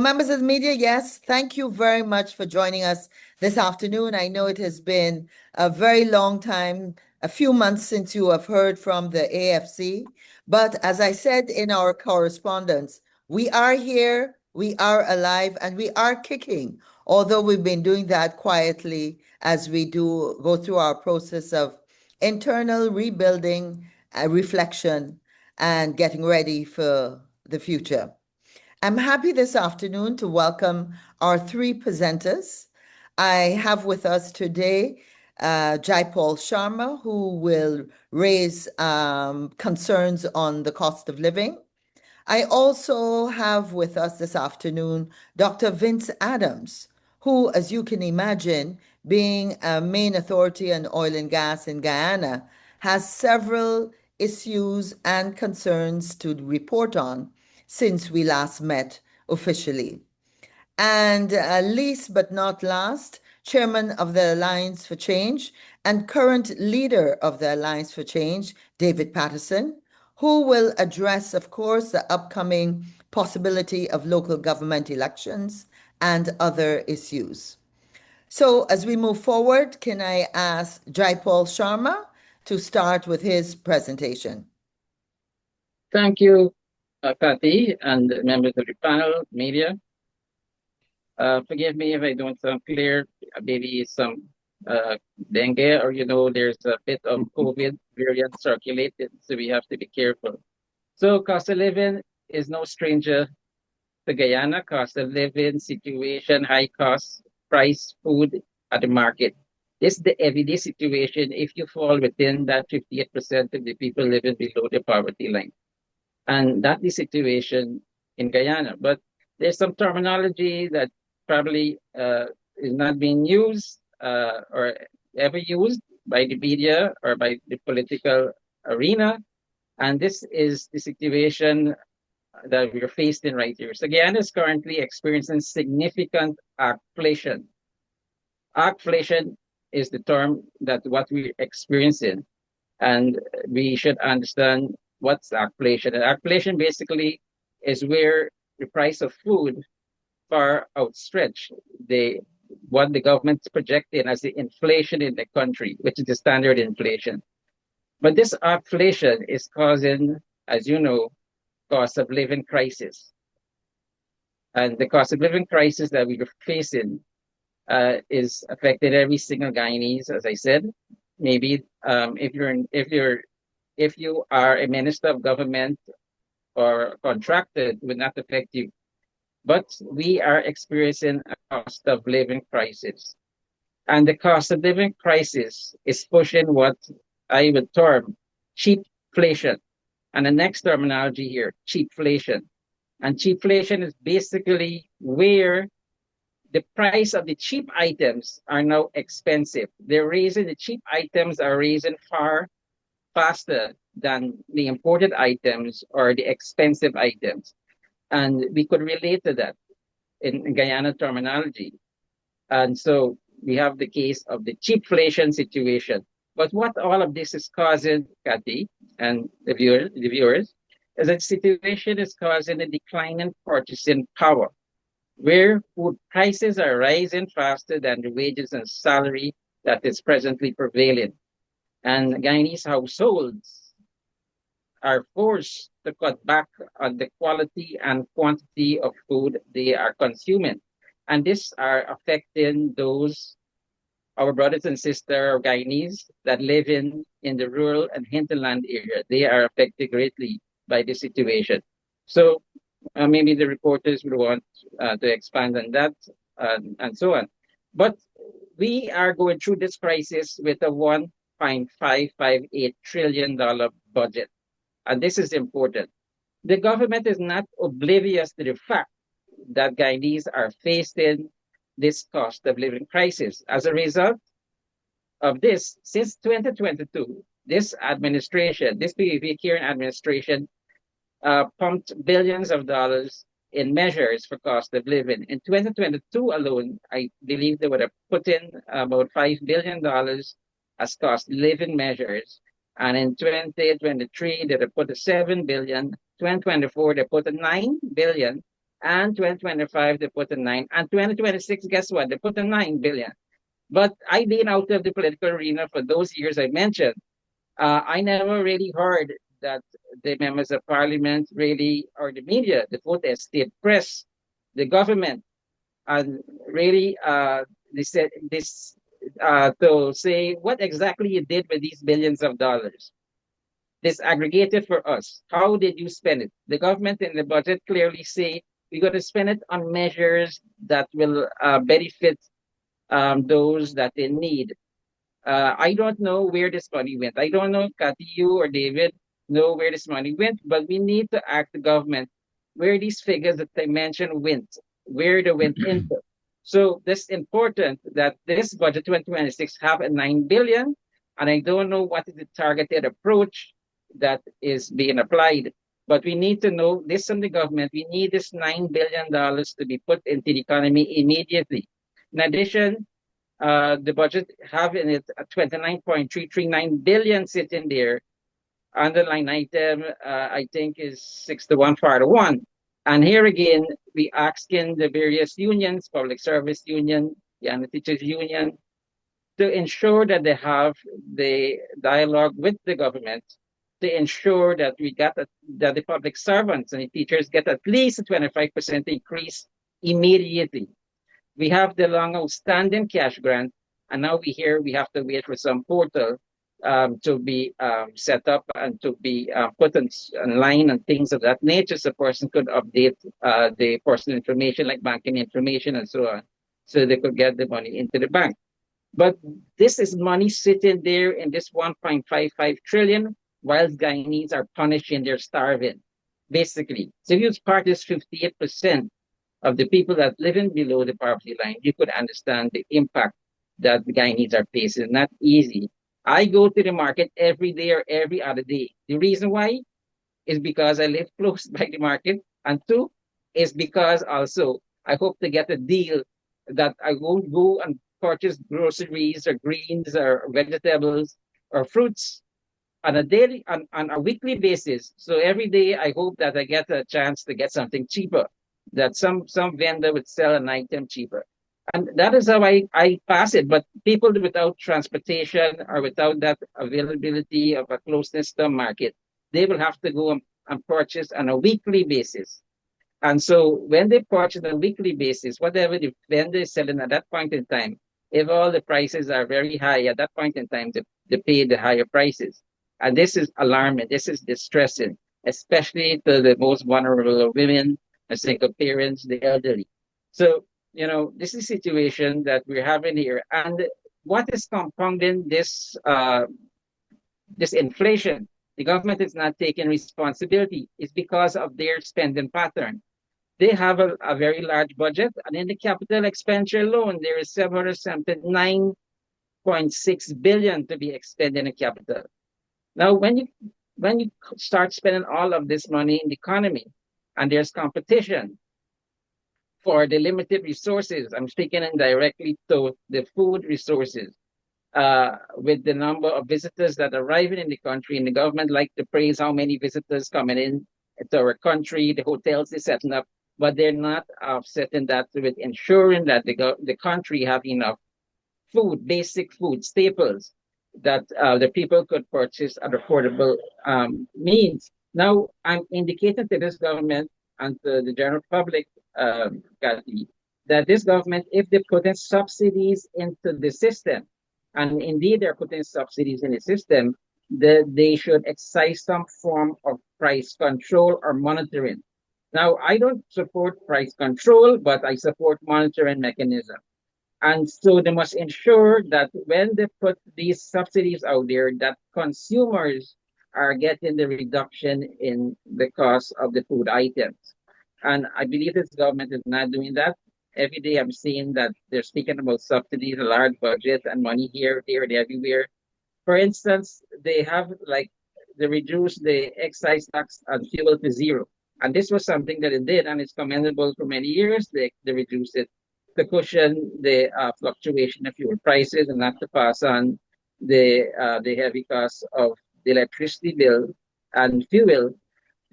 members of the media, yes, thank you very much for joining us this afternoon. I know it has been a very long time, a few months since you have heard from the AFC. But as I said in our correspondence, we are here, we are alive, and we are kicking, although we've been doing that quietly as we do go through our process of internal rebuilding, reflection, and getting ready for the future. I'm happy this afternoon to welcome our three presenters. I have with us today Jaipal Sharma, who will raise concerns on the cost of living. I also have with us this afternoon Dr. Vince Adams, who, as you can imagine, being a main authority on oil and gas in Guyana, has several issues and concerns to report on since we last met officially. And least but not last, chairman of the Alliance for Change and current leader of the Alliance for Change, David Patterson, who will address, of course, the upcoming possibility of local government elections and other issues. So as we move forward, can I ask Jaipal Sharma to start with his presentation? Thank you, Kathy, and members of the panel, media. Forgive me if I don't sound clear. Maybe some dengue, or there's a bit of COVID variant circulated, so we have to be careful. So, cost of living is no stranger to Guyana. Cost of living situation, high cost, price, food at the market. This is the everyday situation if you fall within that 58% of the people living below the poverty line. And that's the situation in Guyana. But there's some terminology that probably is not being used or ever used by the media or by the political arena. And this is the situation that we're faced in right here. So Guyana is currently experiencing significant agflation. Agflation is the term that what we're experiencing. And we should understand what's agflation. And agflation basically is where the price of food far outstretch what the government's projecting as the inflation in the country, which is the standard inflation. But this agflation is causing, as you know, cost of living crisis. And the cost of living crisis that we are facing is affecting every single Guyanese, as I said. Maybe if you are a minister of government or contracted, it would not affect you. But we are experiencing a cost of living crisis. And the cost of living crisis is pushing what I would term cheapflation. And the next terminology here, cheapflation. And cheapflation is basically where the price of the cheap items are now expensive. The cheap items are raising far faster than the imported items or the expensive items. And we could relate to that in Guyana terminology. And so we have the case of the cheapflation situation. But what all of this is causing, Kathy, and the viewers, is that the situation is causing a decline in purchasing power, where food prices are rising faster than the wages and salary that is presently prevailing. And Guyanese households are forced to cut back on the quality and quantity of food they are consuming. And this are affecting our brothers and sisters, Guyanese, that live in the rural and hinterland area. They are affected greatly by this situation. So maybe the reporters will want to expand on that and so on. But we are going through this crisis with a $1.558 trillion budget. And this is important. The government is not oblivious to the fact that Guyanese are facing this cost of living crisis. As a result of this, since 2022, this PVP Kieran administration, pumped billions of dollars in measures for cost of living. In 2022 alone, I believe they would have put in about $5 billion as cost of living measures. And in 2023, they put a $7 billion. 2024, they put a $9 billion. And 2025, they put a 9. And 2026, guess what? They put a 9 billion. But I've been out of the political arena for those years I mentioned. I never really heard that the members of parliament really, or the media, the fourth estate press, the government, and really they said this to say what exactly you did with these billions of dollars. Disaggregated for us. How did you spend it? The government in the budget clearly say we're going to spend it on measures that will benefit those that they need. I don't know where this money went. I don't know if Kathy, you or David know where this money went, but we need to ask the government where these figures that I mentioned went, where they went into. So this important that this budget 2026 have a 9 billion, and I don't know what is the targeted approach that is being applied. But we need to know this from the government. We need this $9 billion to be put into the economy immediately. In addition, the budget have in it a 29.339 billion sitting there. Underline item, I think is 6 to 1, 4 to 1. And here again, we asking the various unions, public service union, Guyana Teachers Union, to ensure that they have the dialogue with the government to ensure that that the public servants and the teachers get at least a 25% increase immediately. We have the long outstanding cash grant, and now we have to wait for some portal to be set up and to be put online and things of that nature, so a person could update the personal information like banking information and so on, so they could get the money into the bank. But this is money sitting there in this 1.55 trillion, whilst Guyanese are punishing, they're starving, basically. So if you part this 58% of the people that living below the poverty line, you could understand the impact that the Guyanese are facing. Not easy. I go to the market every day or every other day. The reason why is because I live close by the market, and two is because also I hope to get a deal that I won't go and purchase groceries or greens or vegetables or fruits on a daily on a weekly basis. So every day I hope that I get a chance to get something cheaper, that some vendor would sell an item cheaper. And that is how I pass it. But people without transportation or without that availability of a closeness to the market, they will have to go and purchase on a weekly basis. And so when they purchase on a weekly basis, whatever the vendor is selling at that point in time, if all the prices are very high at that point in time, they pay the higher prices. And this is alarming. This is distressing, especially to the most vulnerable of women, the single parents, the elderly. So, this is a situation that we're having here. And what is compounding this inflation? The government is not taking responsibility. It's because of their spending pattern. They have a very large budget, and in the capital expenditure alone, there is 779.6 billion to be expended in capital. Now, when you start spending all of this money in the economy, and there's competition for the limited resources, I'm speaking indirectly to the food resources, with the number of visitors that are arriving in the country, and the government like to praise how many visitors coming in to our country, the hotels they're setting up, but they're not offsetting that with ensuring that the country have enough food, basic food, staples that the people could purchase at affordable means. Now, I'm indicating to this government and to the general public, Kathy, that this government, if they put in subsidies into the system, and indeed they're putting subsidies in the system, that they should exercise some form of price control or monitoring. Now, I don't support price control, but I support monitoring mechanism. And so they must ensure that when they put these subsidies out there, that consumers are getting the reduction in the cost of the food items. And I believe this government is not doing that. Every day I'm seeing that they're speaking about subsidies, a large budget, and money here, there, and everywhere. For instance, they reduced the excise tax on fuel to zero. And this was something that it did, and it's commendable for many years. They reduced it to cushion the fluctuation of fuel prices and not to pass on the heavy cost of the electricity bill and fuel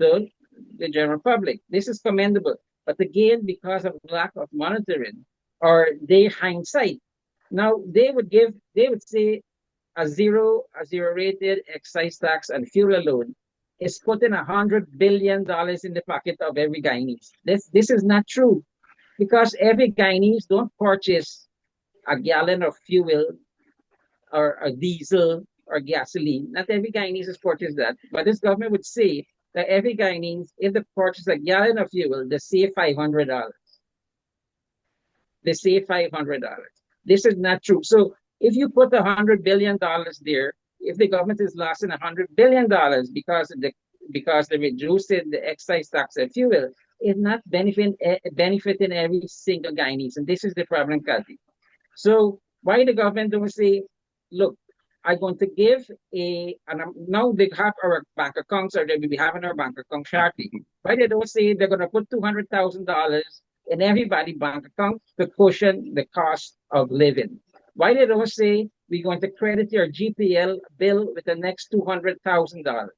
to the general public. This is commendable. But again, because of lack of monitoring or their hindsight, now they would say a zero rated excise tax and fuel alone is putting $100 billion in the pocket of every Guyanese. This is not true because every Guyanese don't purchase a gallon of fuel or a diesel or gasoline. Not every Guyanese has purchased that. But this government would say that every Guyanese, if they purchase a gallon of fuel, they save $500. They save $500. This is not true. So if you put $100 billion there, if the government is losing $100 billion because they reduced the excise tax and fuel, it's not benefiting every single Guyanese. And this is the problem, Kathy. So why the government don't say, look, I'm going to give and now they have our bank accounts or they will be having our bank account shortly. Why they don't say they're going to put $200,000 in everybody's bank account to cushion the cost of living? Why they don't say we're going to credit your GPL bill with the next $200,000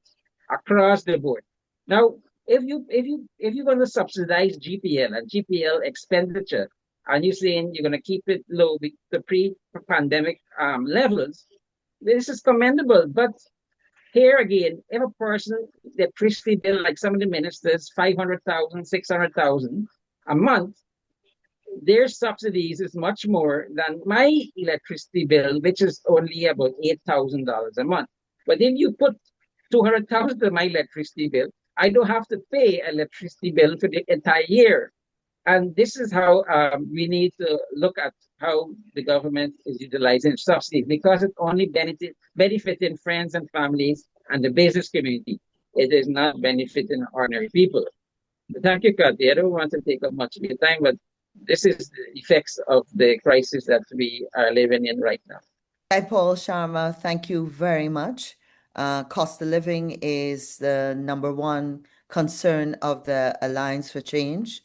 across the board? Now, if you're going to subsidize GPL and GPL expenditure, and you're saying you're going to keep it low with the pre-pandemic levels, this is commendable. But here again, if a person, the electricity bill, like some of the ministers, 500,000, 600,000 a month, their subsidies is much more than my electricity bill, which is only about $8,000 a month. But if you put 200,000 to my electricity bill, I don't have to pay electricity bill for the entire year. And this is how we need to look at how the government is utilizing subsidies because it only benefiting friends and families and the business community. It is not benefiting ordinary people. But thank you, Kathy. I don't want to take up much of your time, but this is the effects of the crisis that we are living in right now. Paul Sharma, thank you very much. Cost of living is the number one concern of the Alliance for Change.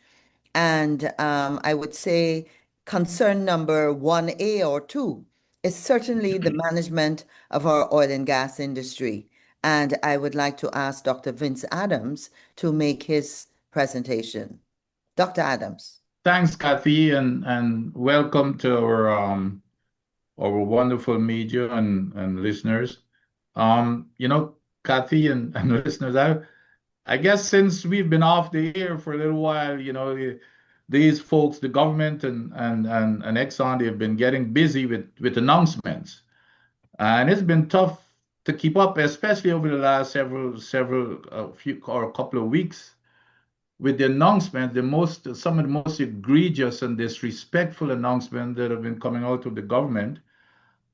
And I would say concern number 1A or 2 is certainly the management of our oil and gas industry. And I would like to ask Dr. Vince Adams to make his presentation. Dr. Adams. Thanks, Kathy, and welcome to our wonderful media and listeners. Kathy and listeners, I guess since we've been off the air for a little while, these folks, the government and Exxon, they've been getting busy with announcements, and it's been tough to keep up, especially over the last several few or a couple of weeks with the announcement, some of the most egregious and disrespectful announcements that have been coming out of the government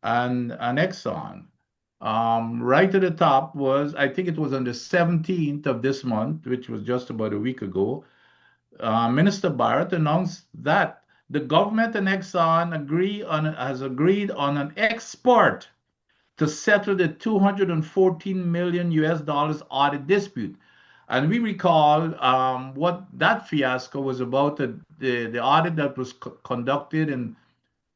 and Exxon. Right at the top was, I think it was on the 17th of this month, which was just about a week ago, Minister Barrett announced that the government and Exxon has agreed on an export to settle the 214 million US dollars audit dispute. And we recall what that fiasco was about, the audit that was conducted in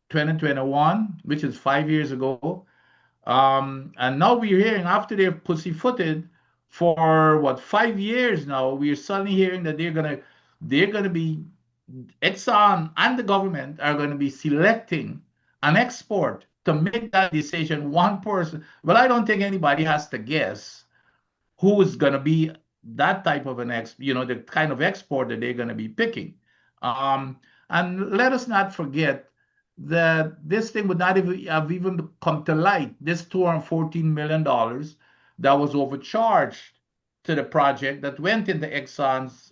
2021, which is 5 years ago. And now we're hearing after they've pussyfooted for what, 5 years now, we're suddenly hearing that they're gonna be Exxon and the government are going to be selecting an export to make that decision. One person. Well, I don't think anybody has to guess who is going to be that type of the kind of export that they're going to be picking. And let us not forget that this thing would not have even come to light. This $214 million that was overcharged to the project that went into Exxon's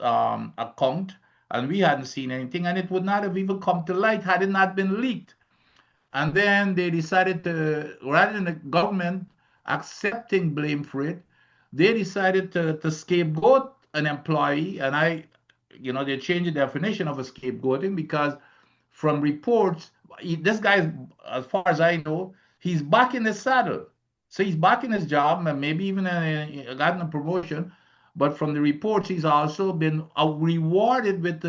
account, and we hadn't seen anything, and it would not have even come to light had it not been leaked. And then they decided to, rather than the government accepting blame for it, they decided to scapegoat an employee. And they changed the definition of a scapegoating because from reports, this guy, as far as I know, he's back in the saddle. So he's back in his job and maybe even gotten a promotion. But from the reports, he's also been rewarded with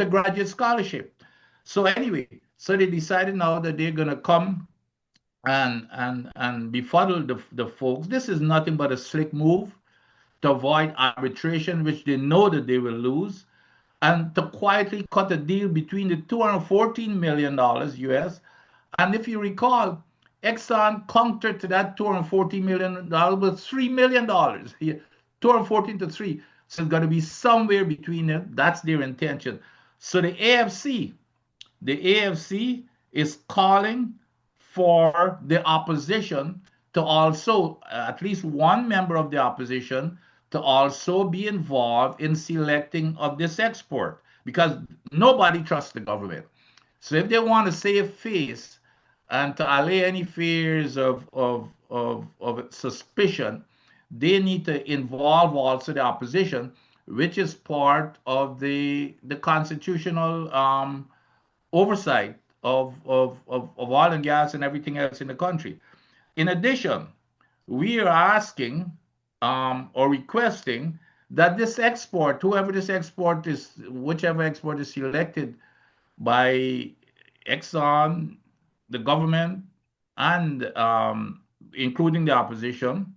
a graduate scholarship. So anyway, so they decided now that they're gonna come and befuddle the folks. This is nothing but a slick move to avoid arbitration, which they know that they will lose. and to quietly cut a deal between the $214 million US. And if you recall, Exxon countered to that $240 million with $3 million. 214 to 3. So it's going to be somewhere between them. That's their intention. So the AFC is calling for the opposition to also, at least one member of the opposition, to also be involved in selecting of this export because nobody trusts the government. So if they want to save face and to allay any fears of suspicion, they need to involve also the opposition, which is part of the constitutional oversight of oil and gas and everything else in the country. In addition, we are asking or requesting that this export, whoever this export is, whichever export is selected by Exxon, the government, and including the opposition,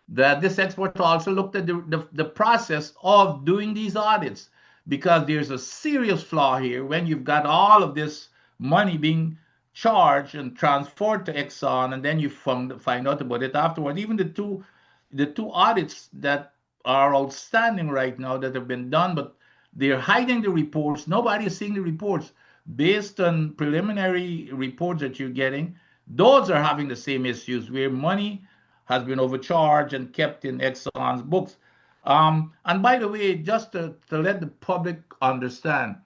that this expert also looked at the process of doing these audits because there's a serious flaw here when you've got all of this money being charged and transferred to Exxon and then you find out about it afterward. Even the two audits that are outstanding right now that have been done, but they're hiding the reports. Nobody is seeing the reports based on preliminary reports that you're getting. Those are having the same issues where money has been overcharged and kept in Exxon's books. And by the way, just to let the public understand,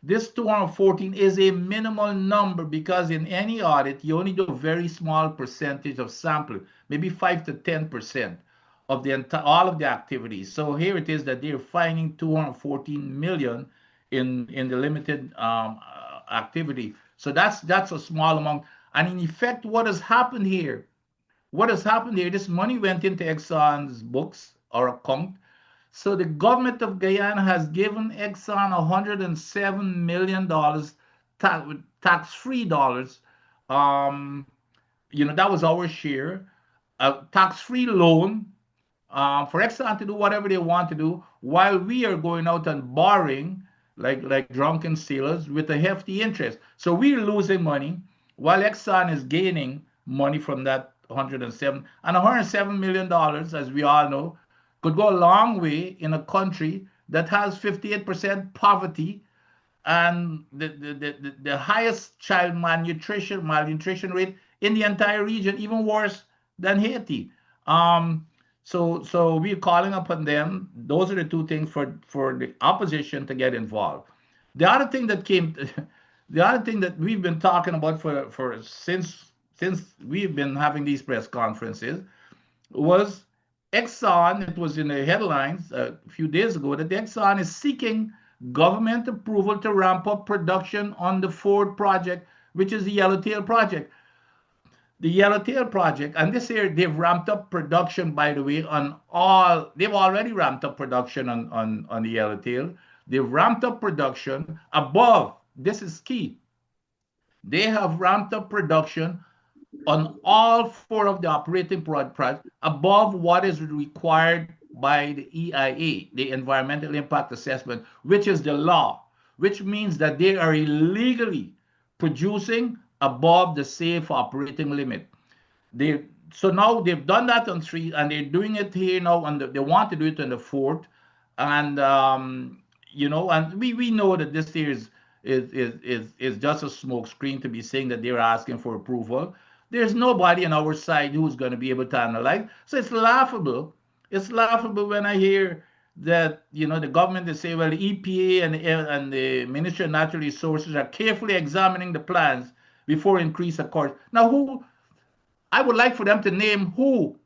this 214 is a minimal number because in any audit, you only do a very small percentage of sampling, maybe 5 to 10% of the entire all of the activities. So here it is that they're finding 214 million in the limited activity. So that's a small amount. And in effect, what has happened here this money went into Exxon's books or account. So the government of Guyana has given Exxon $107 million tax-free dollars. Um, that was our share. A tax-free loan for Exxon to do whatever they want to do, while we are going out and borrowing like drunken sailors with a hefty interest. So we're losing money while Exxon is gaining money from that 107 and $107 million, as we all know, could go a long way in a country that has 58% poverty and the highest child malnutrition rate in the entire region, even worse than Haiti. Um, so we're calling upon them. Those are the two things for the opposition to get involved. The other thing that came, the other thing that we've been talking about for since we've been having these press conferences was Exxon. It was in the headlines a few days ago that Exxon is seeking government approval to ramp up production on the Ford project, which is the Yellowtail project. The Yellowtail project, and this year they've ramped up production, by the way, they've already ramped up production on the Yellowtail. They've ramped up production above, this is key, they have ramped up production on all four of the operating projects above what is required by the EIA, the Environmental Impact Assessment, which is the law, which means that they are illegally producing above the safe operating limit. They so now they've done that on three, and they're doing it here now, and they want to do it on the fourth, and and we know that this here is just a smoke screen to be saying that they're asking for approval. There's nobody on our side who's going to be able to analyze. So it's laughable. It's laughable when I hear that the government they say, well, the EPA and the Ministry of Natural Resources are carefully examining the plans before increase of course. Now, who I would like for them to name who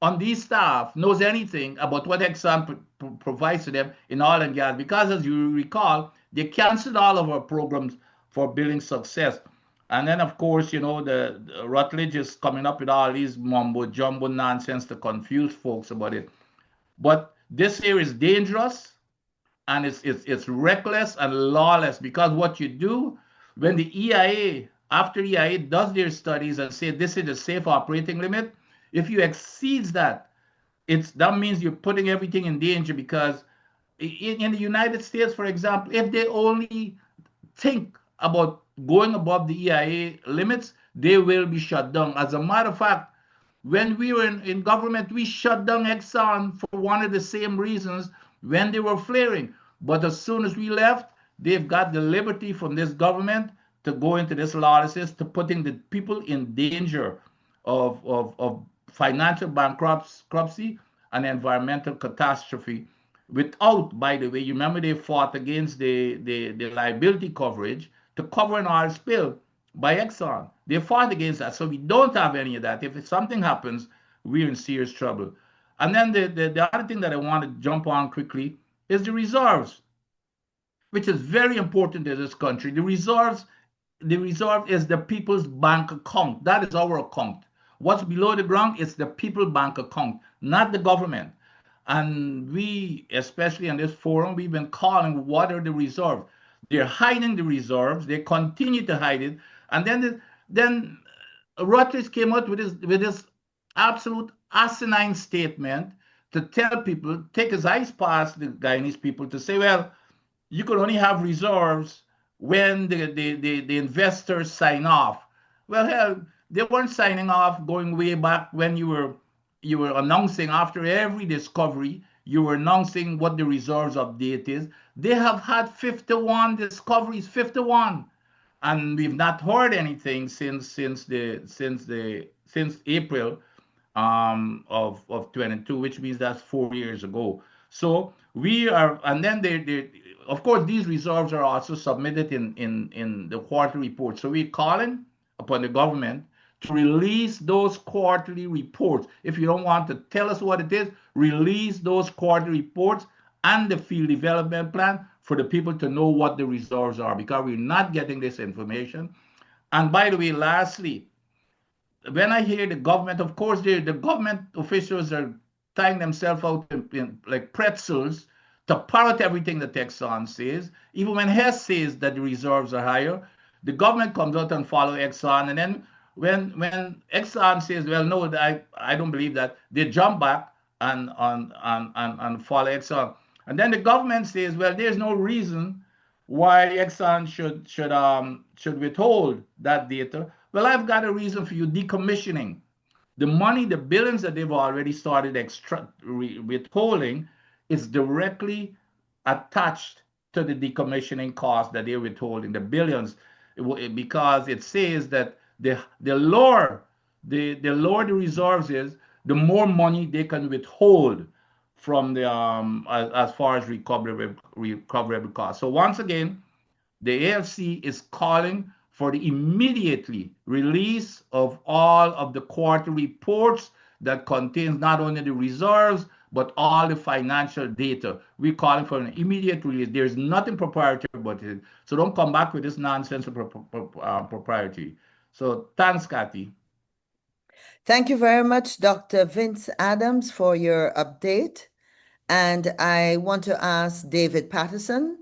on these staff knows anything about what Exxon provides to them in oil and gas, because as you recall, they canceled all of our programs for building success. And then, of course, the Rutledge is coming up with all these mumbo jumbo nonsense to confuse folks about it. But this here is dangerous, and it's reckless and lawless, because what you do when the EIA, after EIA does their studies and say this is a safe operating limit, if you exceeds that, that means you're putting everything in danger, because in the United States, for example, if they only think about going above the EIA limits, they will be shut down. As a matter of fact, when we were in government, we shut down Exxon for one of the same reasons when they were flaring. But as soon as we left, they've got the liberty from this government to go into this lawlessness, to putting the people in danger of financial bankruptcy and environmental catastrophe without, by the way, you remember they fought against the liability coverage to cover an oil spill by Exxon. They fought against that. So we don't have any of that. If something happens, we're in serious trouble. And then the other thing that I want to jump on quickly is the reserves, which is very important in this country. The reserve is the people's bank account. That is our account. What's below the ground is the people bank account, not the government. And we, especially in this forum, we've been calling what are the reserves. They're hiding the reserves. They continue to hide it. And then Rutgers came out with this absolute asinine statement to tell people, take his eyes past the Guyanese people to say, well, you could only have reserves when the investors sign off. Well, hell, they weren't signing off going way back when you were announcing after every discovery, you were announcing what the reserves update is. They have had 51 discoveries, 51, and we've not heard anything since April of 22, which means that's 4 years ago. So we are, and then of course, these reserves are also submitted in the quarterly report. So we're calling upon the government to release those quarterly reports. If you don't want to tell us what it is, release those quarterly reports and the field development plan for the people to know what the reserves are, because we're not getting this information. And by the way, lastly, when I hear the government, of course, the government officials are tying themselves out in like pretzels to parrot everything that Exxon says. Even when Hess says that the reserves are higher, the government comes out and follow Exxon. And then when Exxon says, well, no, I don't believe that, they jump back and follow Exxon. And then the government says, well, there's no reason why Exxon should withhold that data. Well, I've got a reason for you: decommissioning. The money, the billions that they've already started withholding, is directly attached to the decommissioning cost that they're withholding, the billions, because it says that the lower the lower the reserves is, the more money they can withhold from the as far as recoverable costs. So once again, the AFC is calling for the immediately release of all of the quarter reports that contains not only the reserves but all the financial data. We're calling for an immediate release. There's nothing proprietary about it. So don't come back with this nonsense of proprietary. So thanks, Kathy. Thank you very much, Dr. Vince Adams, for your update. And I want to ask David Patterson,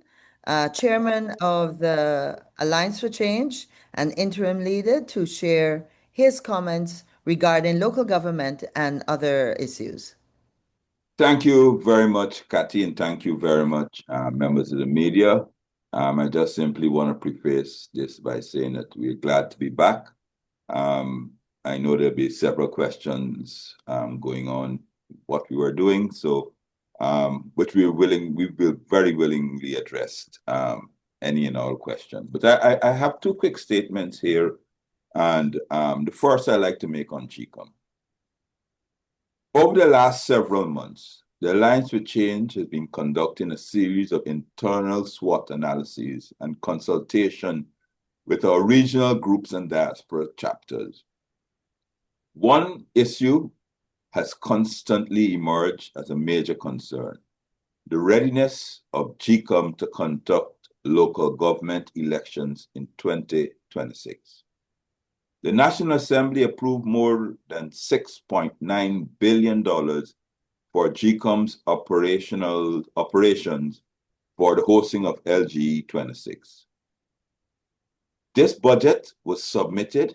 Chairman of the Alliance for Change and interim leader, to share his comments regarding local government and other issues. Thank you very much, Kathy, and thank you very much, members of the media. I just simply want to preface this by saying that we're glad to be back. I know there'll be several questions going on what we were doing, so which we will very willingly address any and all questions. But I have two quick statements here, and the first I'd like to make on GCOM. Over the last several months, the Alliance for Change has been conducting a series of internal SWOT analyses and consultation with our regional groups and diaspora chapters. One issue has constantly emerged as a major concern: the readiness of GCOM to conduct local government elections in 2026. The National Assembly approved more than $6.9 billion for GCOM's operations for the hosting of LGE 26. This budget was submitted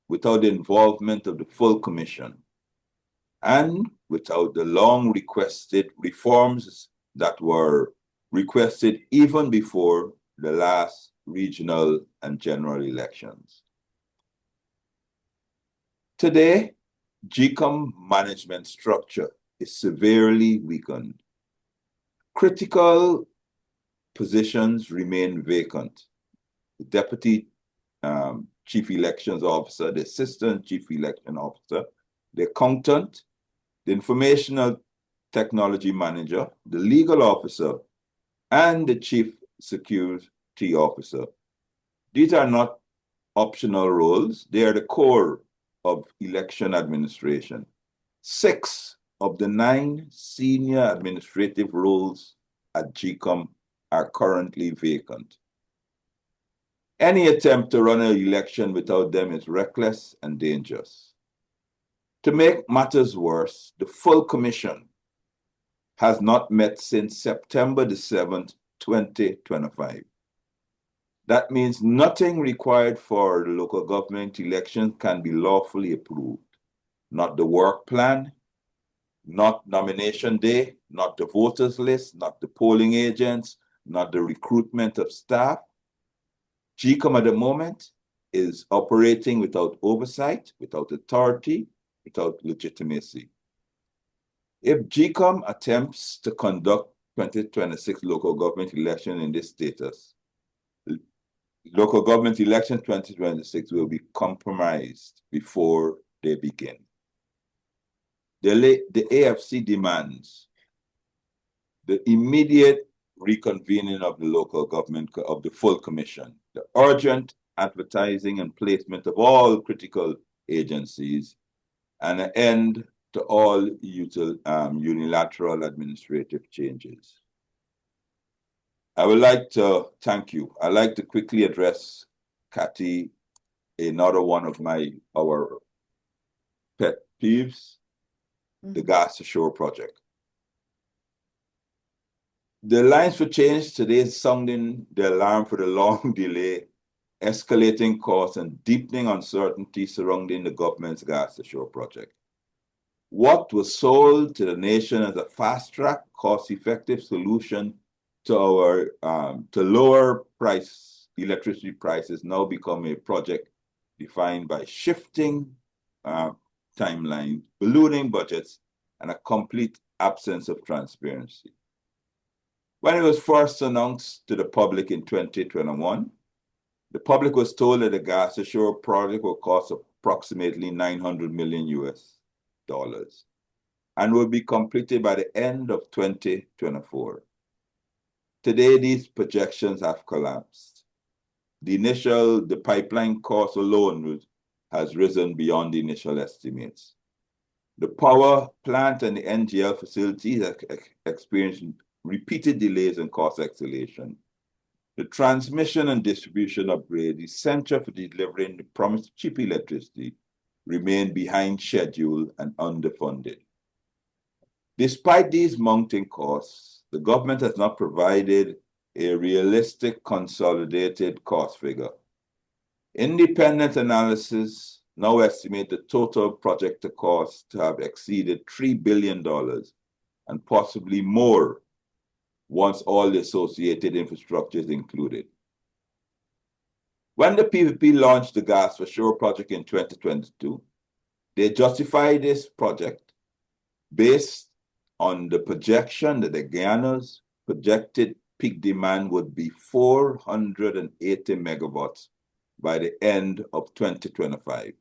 without the involvement of the full commission and without the long requested reforms that were requested even before the last regional and general elections. Today, GCOM management structure is severely weakened. Critical positions remain vacant. The Deputy Chief Elections Officer, the Assistant Chief Election Officer, the Accountant, the Informational Technology Manager, the Legal Officer, and the Chief Security Officer. These are not optional roles. They are the core of election administration. 6 of the 9 senior administrative roles at GCOM are currently vacant. Any attempt to run an election without them is reckless and dangerous. To make matters worse, the full commission has not met since September the 7th, 2025. That means nothing required for the local government election can be lawfully approved. Not the work plan, not nomination day, not the voters list, not the polling agents, not the recruitment of staff. GCOM at the moment is operating without oversight, without authority, without legitimacy. If GCOM attempts to conduct 2026 local government election in this status, local government election 2026 will be compromised before they begin. The AFC demands the immediate reconvening of the local government, of the full commission, the urgent advertising and placement of all critical agencies, and an end to all unilateral administrative changes. I would like to thank you. I'd like to quickly address, Cathy, another one of our pet peeves, the Gas to Shore project. The Alliance for Change today is sounding the alarm for the long delay, escalating costs, and deepening uncertainty surrounding the government's Gas to Shore project. What was sold to the nation as a fast-track, cost-effective solution to our to lower electricity prices now become a project defined by shifting timelines, ballooning budgets, and a complete absence of transparency. When it was first announced to the public in 2021, the public was told that the Gas to Shore project will cost approximately $900 million and will be completed by the end of 2024. Today, these projections have collapsed. The pipeline cost alone has risen beyond the initial estimates. The power plant and the NGL facilities have experienced repeated delays and cost escalation. The transmission and distribution upgrade, essential for delivering the promised cheap electricity, remain behind schedule and underfunded. Despite these mounting costs, the government has not provided a realistic consolidated cost figure. Independent analysis now estimate the total project cost to have exceeded $3 billion and possibly more once all the associated infrastructure is included. When the PPP launched the Gas for Shore project in 2022, they justified this project based on the projection that the Guyana's projected peak demand would be 480 megawatts by the end of 2025.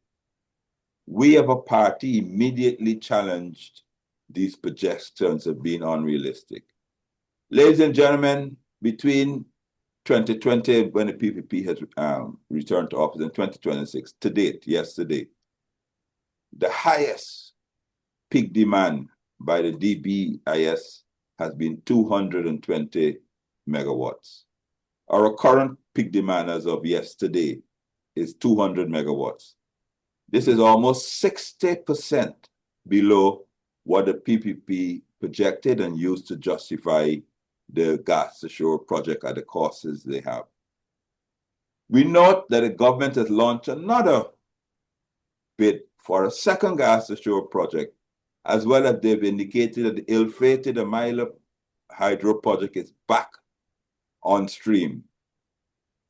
We as a party immediately challenged these projections as being unrealistic. Ladies and gentlemen, between 2020, when the PPP has returned to office, and 2026, to date, yesterday, the highest peak demand by the DBIS has been 220 megawatts. Our current peak demand as of yesterday is 200 megawatts. This is almost 60% below what the PPP projected and used to justify the Gas to Shore project at the costs they have. We note that the government has launched another bid for a second Gas to Shore project, as well as they've indicated that the ill-fated Amila Hydro project is back on stream.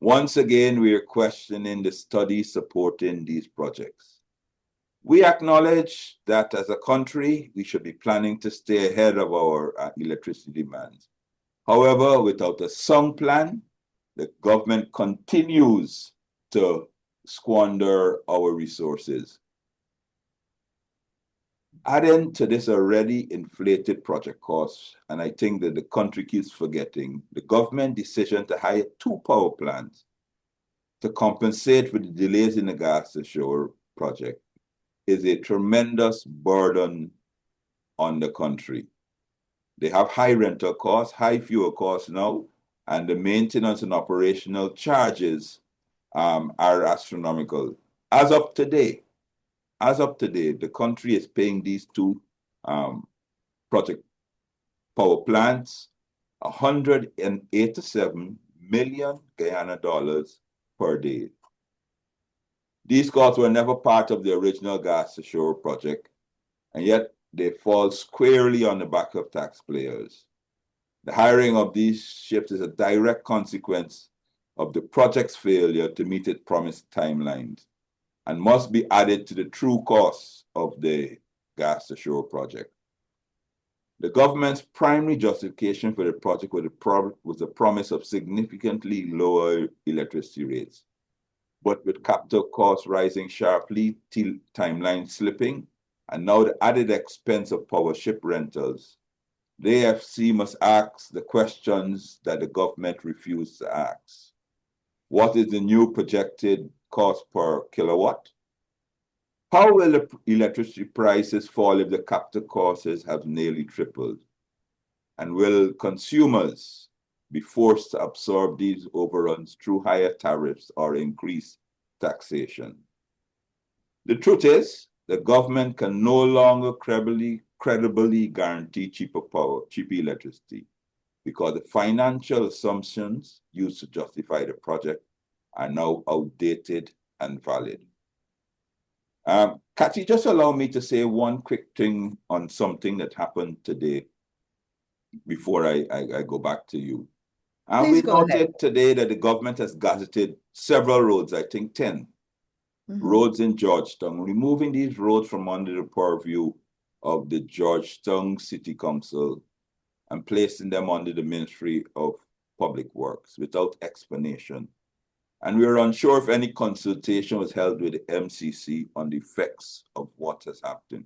Once again, we are questioning the studies supporting these projects. We acknowledge that as a country, we should be planning to stay ahead of our electricity demands. However, without a sound plan, the government continues to squander our resources. Adding to this already inflated project costs, and I think that the country keeps forgetting, the government decision to hire 2 power plants to compensate for the delays in the gas to shore project is a tremendous burden on the country. They have high rental costs, high fuel costs now, and the maintenance and operational charges are astronomical. As of today, the country is paying these 2 project power plants 187 million Guyana dollars per day. These costs were never part of the original gas to shore project, and yet they fall squarely on the back of taxpayers. The hiring of these ships is a direct consequence of the project's failure to meet its promised timelines and must be added to the true costs of the gas to shore project. The government's primary justification for the project was the promise of significantly lower electricity rates. But with capital costs rising sharply, timeline slipping, and now the added expense of power ship rentals, the AFC must ask the questions that the government refused to ask. What is the new projected cost per kilowatt? How will the electricity prices fall if the capital costs have nearly tripled? And will consumers be forced to absorb these overruns through higher tariffs or increased taxation? The truth is, the government can no longer credibly guarantee cheaper power, cheaper electricity, because the financial assumptions used to justify the project are now outdated and valid. Kathy, just allow me to say one quick thing on something that happened today before I go back to you. Please We go ahead. noted today that the government has gazetted several roads, I think 10 roads in Georgetown, removing these roads from under the purview of the Georgetown City Council and placing them under the Ministry of Public Works without explanation. And we are unsure if any consultation was held with the MCC on the effects of what has happened.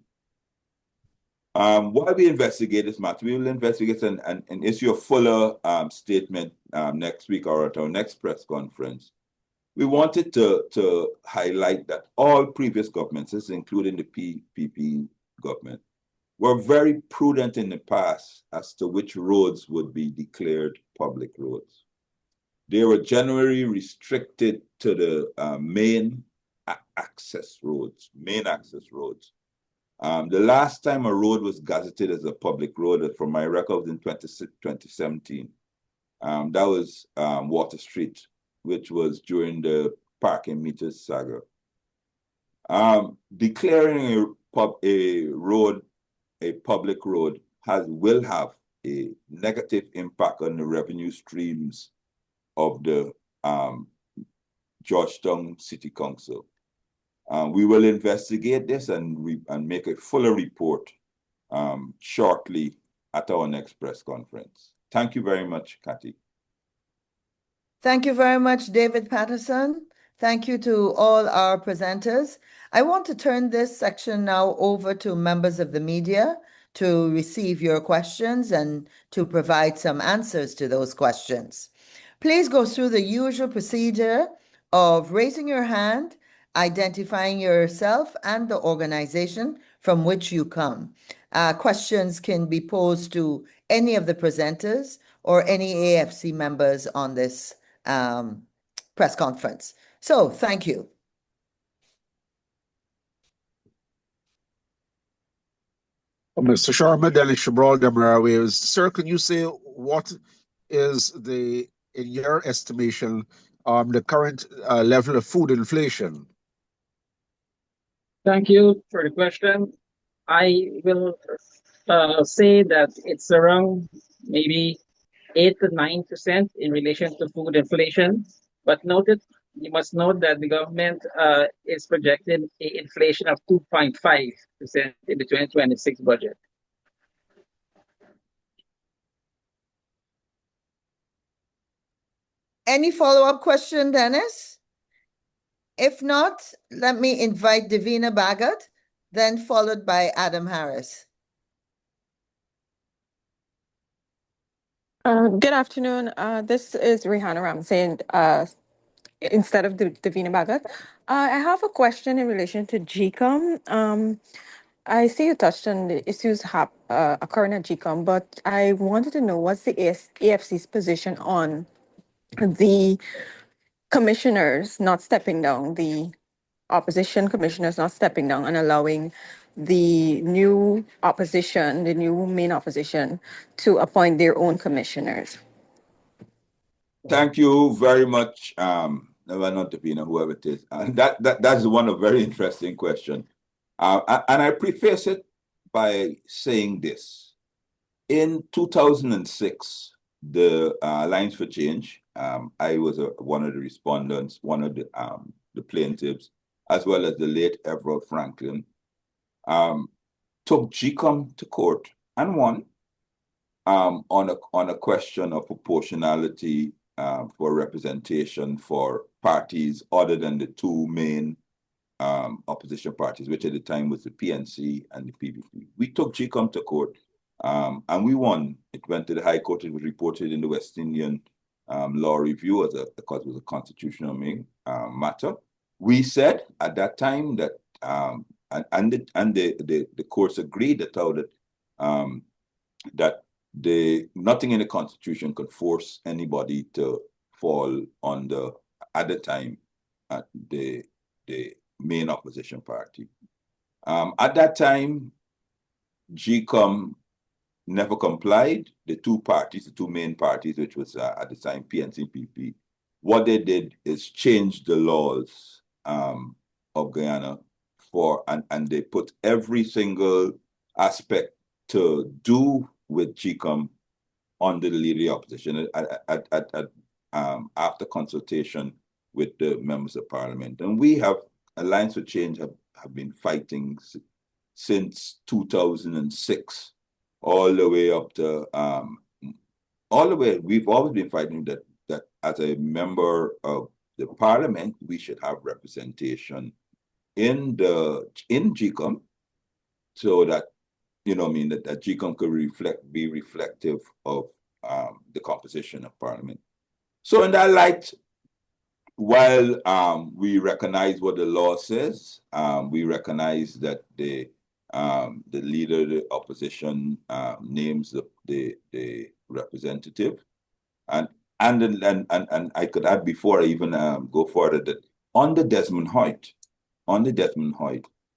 While we investigate this matter, we will investigate and issue a fuller statement next week or at our next press conference. We wanted to highlight that all previous governments, including the PPP government, were very prudent in the past as to which roads would be declared public roads. They were generally restricted to the main access roads. The last time a road was gazetted as a public road, from my records in 2017, that was Water Street, which was during the parking meters saga. Declaring a road a public road will have a negative impact on the revenue streams of the Georgetown City Council. We will investigate this and make a fuller report shortly at our next press conference. Thank you very much, Kathy. Thank you very much, David Patterson. Thank you to all our presenters. I want to turn this section now over to members of the media to receive your questions and to provide some answers to those questions. Please go through the usual procedure of raising your hand, identifying yourself and the organization from which you come. Questions can be posed to any of the presenters or any AFC members on this press conference. So thank you. Mr. Sharma, Delhi Shabral Damarawi. Sir, can you say what is in your estimation, the current level of food inflation? Thank you for the question. I will say that it's around maybe 8 to 9% in relation to food inflation. But you must note that the government is projecting a inflation of 2.5% in the 2026 budget. Any follow-up question, Dennis? If not, let me invite Davina Bhagat, then followed by Adam Harris. Good afternoon. This is Rihanna Ramsey, instead of Davina Bhagat. I have a question in relation to GCOM. I see you touched on the issues occurring at GCOM, but I wanted to know what's the AFC's position on the commissioners not stepping down, the opposition commissioners not stepping down and allowing the new opposition, the new main opposition, to appoint their own commissioners. Thank you very much, well, not Davina, whoever it is. That's one of very interesting question. And I preface it by saying this. In 2006, the Alliance for Change, I was one of the respondents, one of the plaintiffs, as well as the late Everett Franklin, took GCOM to court and won on a question of proportionality for representation for parties other than the two main opposition parties, which at the time was the PNC and the PPP. We took GCOM to court and we won. It went to the High Court. It was reported in the West Indian Law Review because it was a constitutional matter. We said at that time that the courts agreed that nothing in the Constitution could force anybody to fall under, at the time, the main opposition party. At that time, GCOM never complied. The two main parties, which was at the time PNC and PP, what they did is change the laws of Guyana and they put every single aspect to do with GCOM under the leader of the opposition after consultation with the members of parliament. And we have, Alliance for Change have been fighting since 2006, all the way up to, we've always been fighting that as a member of the parliament, we should have representation in GCOM, so that, that GCOM could be reflective of the composition of parliament. So in that light, while we recognize what the law says, we recognize that the leader of the opposition names the representative, and I could add before I even go further that under Desmond Hoyt,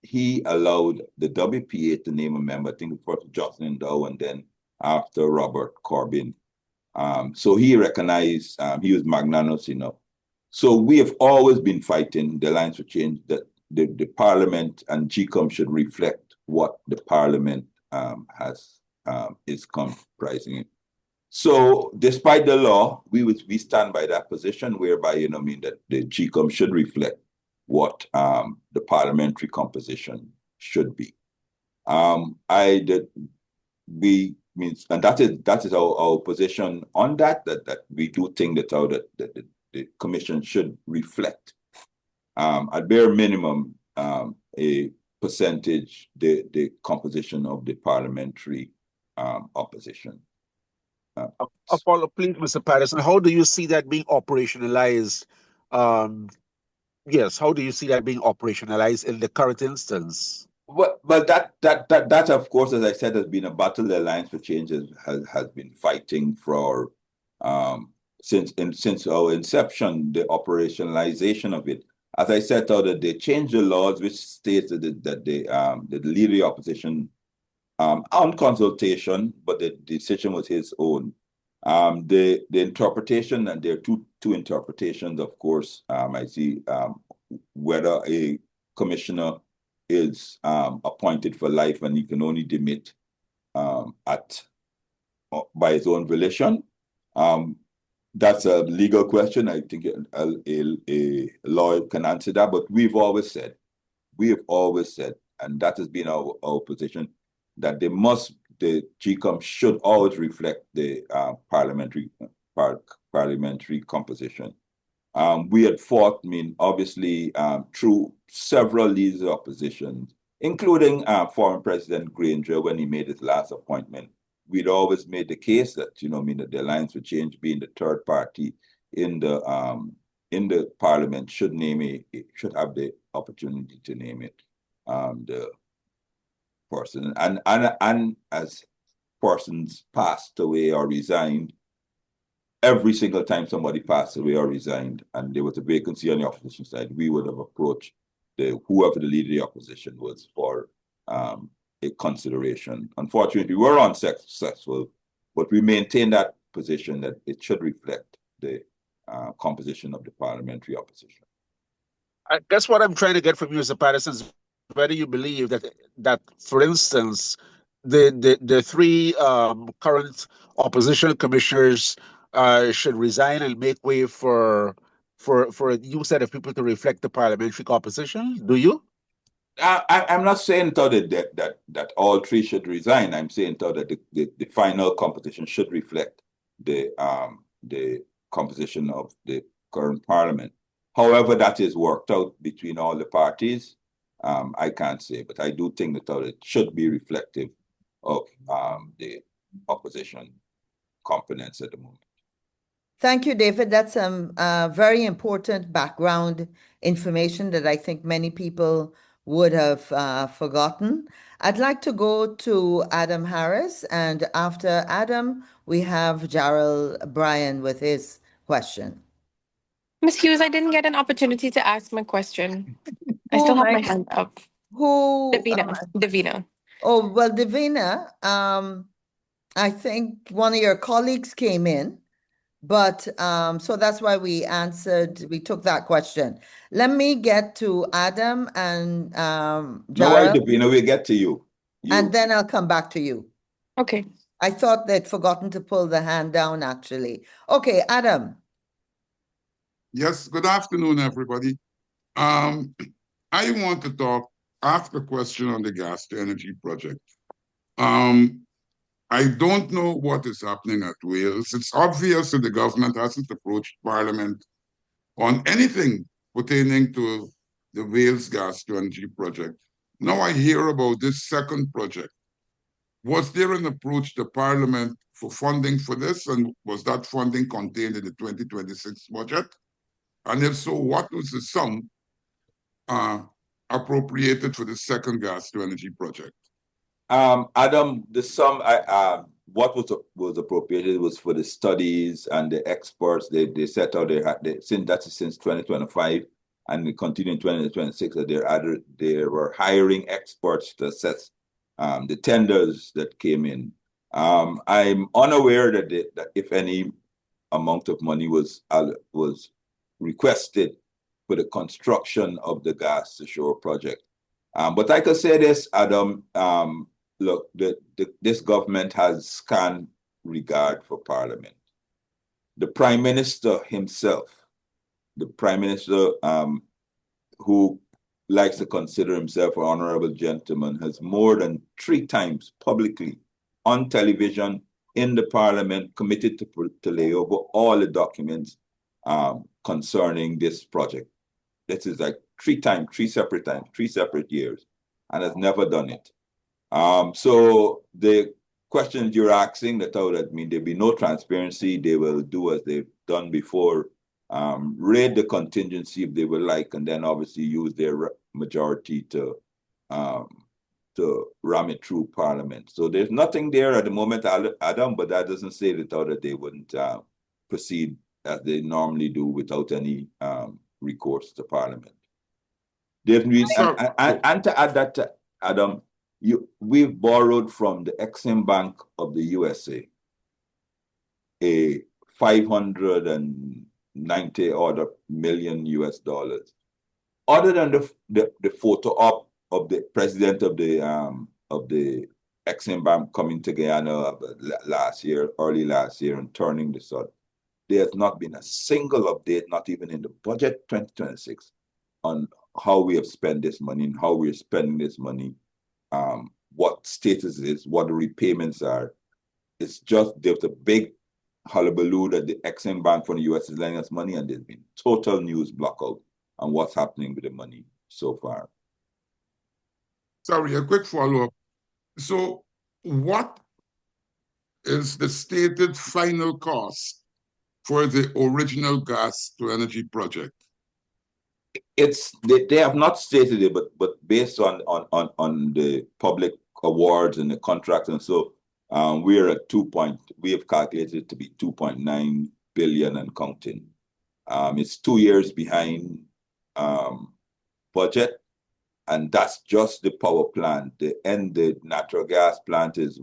he allowed the WPA to name a member. I think first Jocelyn Dow and then after Robert Corbyn. So he recognized, he was magnanimous enough. So we have always been fighting the Alliance for Change that the parliament and GCOM should reflect what the parliament is comprising. So despite the law, we stand by that position whereby, that the GCOM should reflect what the parliamentary composition should be. And that is our position on that we do think that the commission should reflect at bare minimum a percentage the composition of the parliamentary opposition. A follow-up, please, Mr. Patterson. How do you see that being operationalized? Yes, how do you see that being operationalized in the current instance? Well, that of course, as I said, has been a battle the Alliance for Change has been fighting for since our inception, the operationalization of it. As I said, that they changed the laws, which states that the leader of the opposition, on consultation, but the decision was his own. The interpretation, and there are two interpretations, of course. I see whether a commissioner is appointed for life and he can only demit by his own volition, That's a legal question. I think a lawyer can answer that. But we have always said, and that has been our position, that the GCOM should always reflect the parliamentary composition. We had fought, obviously, through several leaders of opposition, including former President Granger when he made his last appointment. We'd always made the case that, that the Alliance for Change, being the third party in the parliament, should have the opportunity to name it the person. And as persons passed away or resigned, every single time somebody passed away or resigned and there was a vacancy on the opposition side, we would have approached whoever the leader of the opposition was for a consideration. Unfortunately, we were unsuccessful, but we maintain that position that it should reflect the composition of the parliamentary opposition. I guess what I'm trying to get from you, Mr. Patterson, is whether you believe that for instance, the three current opposition commissioners should resign and make way for a new set of people to reflect the parliamentary composition. Do you? I'm not saying that all three should resign. I'm saying that the final composition should reflect the composition of the current parliament. However, that is worked out between all the parties, I can't say, but I do think that it should be reflective of the opposition components at the moment. Thank you, David. That's some very important background information that I think many people would have forgotten. I'd like to go to Adam Harris, and after Adam, we have Gerald Bryan with his question. Ms. Hughes, I didn't get an opportunity to ask my question. I Who still have am my I? hand up. Who? Davina. Oh, well, Davina, I think one of your colleagues came in, but so that's why we took that question. Let me get to Adam and No worries, Jara, Davina, we'll get to you. and then I'll come back to you. Okay. I thought they'd forgotten to pull the hand down, actually. Okay, Adam. Yes, good afternoon, everybody. I want to ask a question on the gas to energy project. I don't know what is happening at Wales. It's obvious that the government hasn't approached Parliament on anything pertaining to the Wales gas to energy project. Now I hear about this second project. Was there an approach to Parliament for funding for this, and was that funding contained in the 2026 budget? And if so, what was the sum appropriated for the second gas to energy project? Adam, the sum what was appropriated was for the studies and the experts. They set out since 2025 and they continue in 2026 that they were hiring experts to assess the tenders that came in. I'm unaware that if any amount of money was requested for the construction of the gas to shore project. But I could say this, Adam, look, this government has scant regard for Parliament. The Prime Minister himself, who likes to consider himself an honorable gentleman, has more than 3 times publicly on television in the Parliament committed to lay over all the documents concerning this project. This is like 3 separate years, and has never done it. So the questions you're asking, there'll be no transparency. They will do as they've done before, raid the contingency if they would like, and then obviously use their majority to ram it through Parliament. So there's nothing there at the moment, Adam, but that doesn't say that they wouldn't proceed as they normally do without any recourse to Parliament. And to add that, Adam, we've borrowed from the Exim Bank of the USA a $590 million US. Other than the photo op of the president of the Exim Bank coming to Guyana last year, early last year, and turning this on. There has not been a single update, not even in the budget 2026, on how we have spent this money and how we're spending this money, what status it is, what the repayments are. It's just there's a big hullabaloo that the Exim Bank from the US is lending us money, and there's been total news blackout on what's happening with the money so far. Sorry, a quick follow-up. So what is the stated final cost for the original gas to energy project? They have not stated it, but based on the public awards and the contracts, and so we're at we have calculated it to be 2.9 billion and counting. It's 2 years behind budget, and that's just the power plant. The natural gas plant is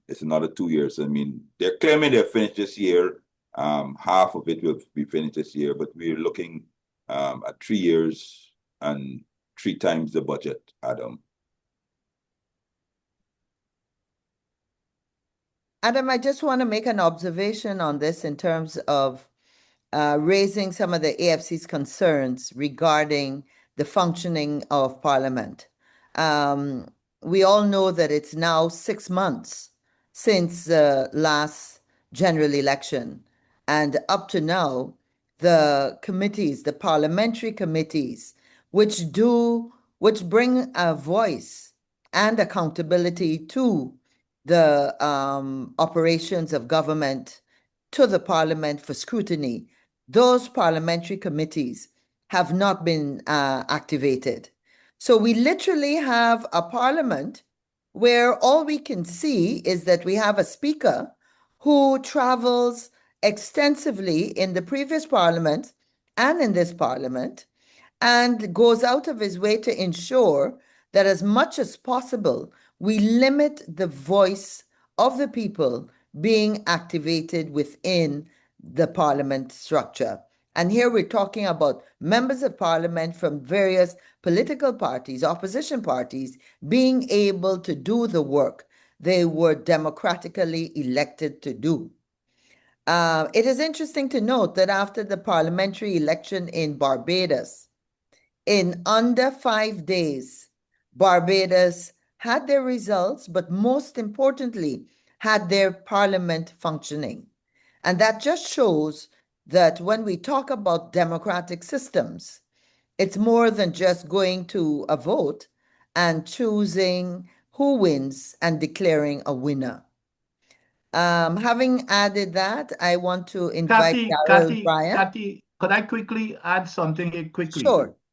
it's another 2 years. I mean, they're claiming they're finished this year. Half of it will be finished this year, but we're looking at 3 years and 3 times the budget, Adam. Adam, I just want to make an observation on this in terms of raising some of the AFC's concerns regarding the functioning of Parliament. We all know that it's now 6 months since the last general election, and up to now, the committees, the parliamentary committees, which bring a voice and accountability to the operations of government to the Parliament for scrutiny, those parliamentary committees have not been activated. So we literally have a Parliament where all we can see is that we have a speaker who travels extensively in the previous Parliament and in this Parliament and goes out of his way to ensure that as much as possible, we limit the voice of the people being activated within the Parliament structure. And here we're talking about members of Parliament from various political parties, opposition parties, being able to do the work they were democratically elected to do. It is interesting to note that after the parliamentary election in Barbados, in under 5 days, Barbados had their results, but most importantly, had their parliament functioning. And that just shows that when we talk about democratic systems, it's more than just going to a vote and choosing who wins and declaring a winner. Having added that, I want to invite Darrell Bryan. Kathy, could I quickly add something quickly?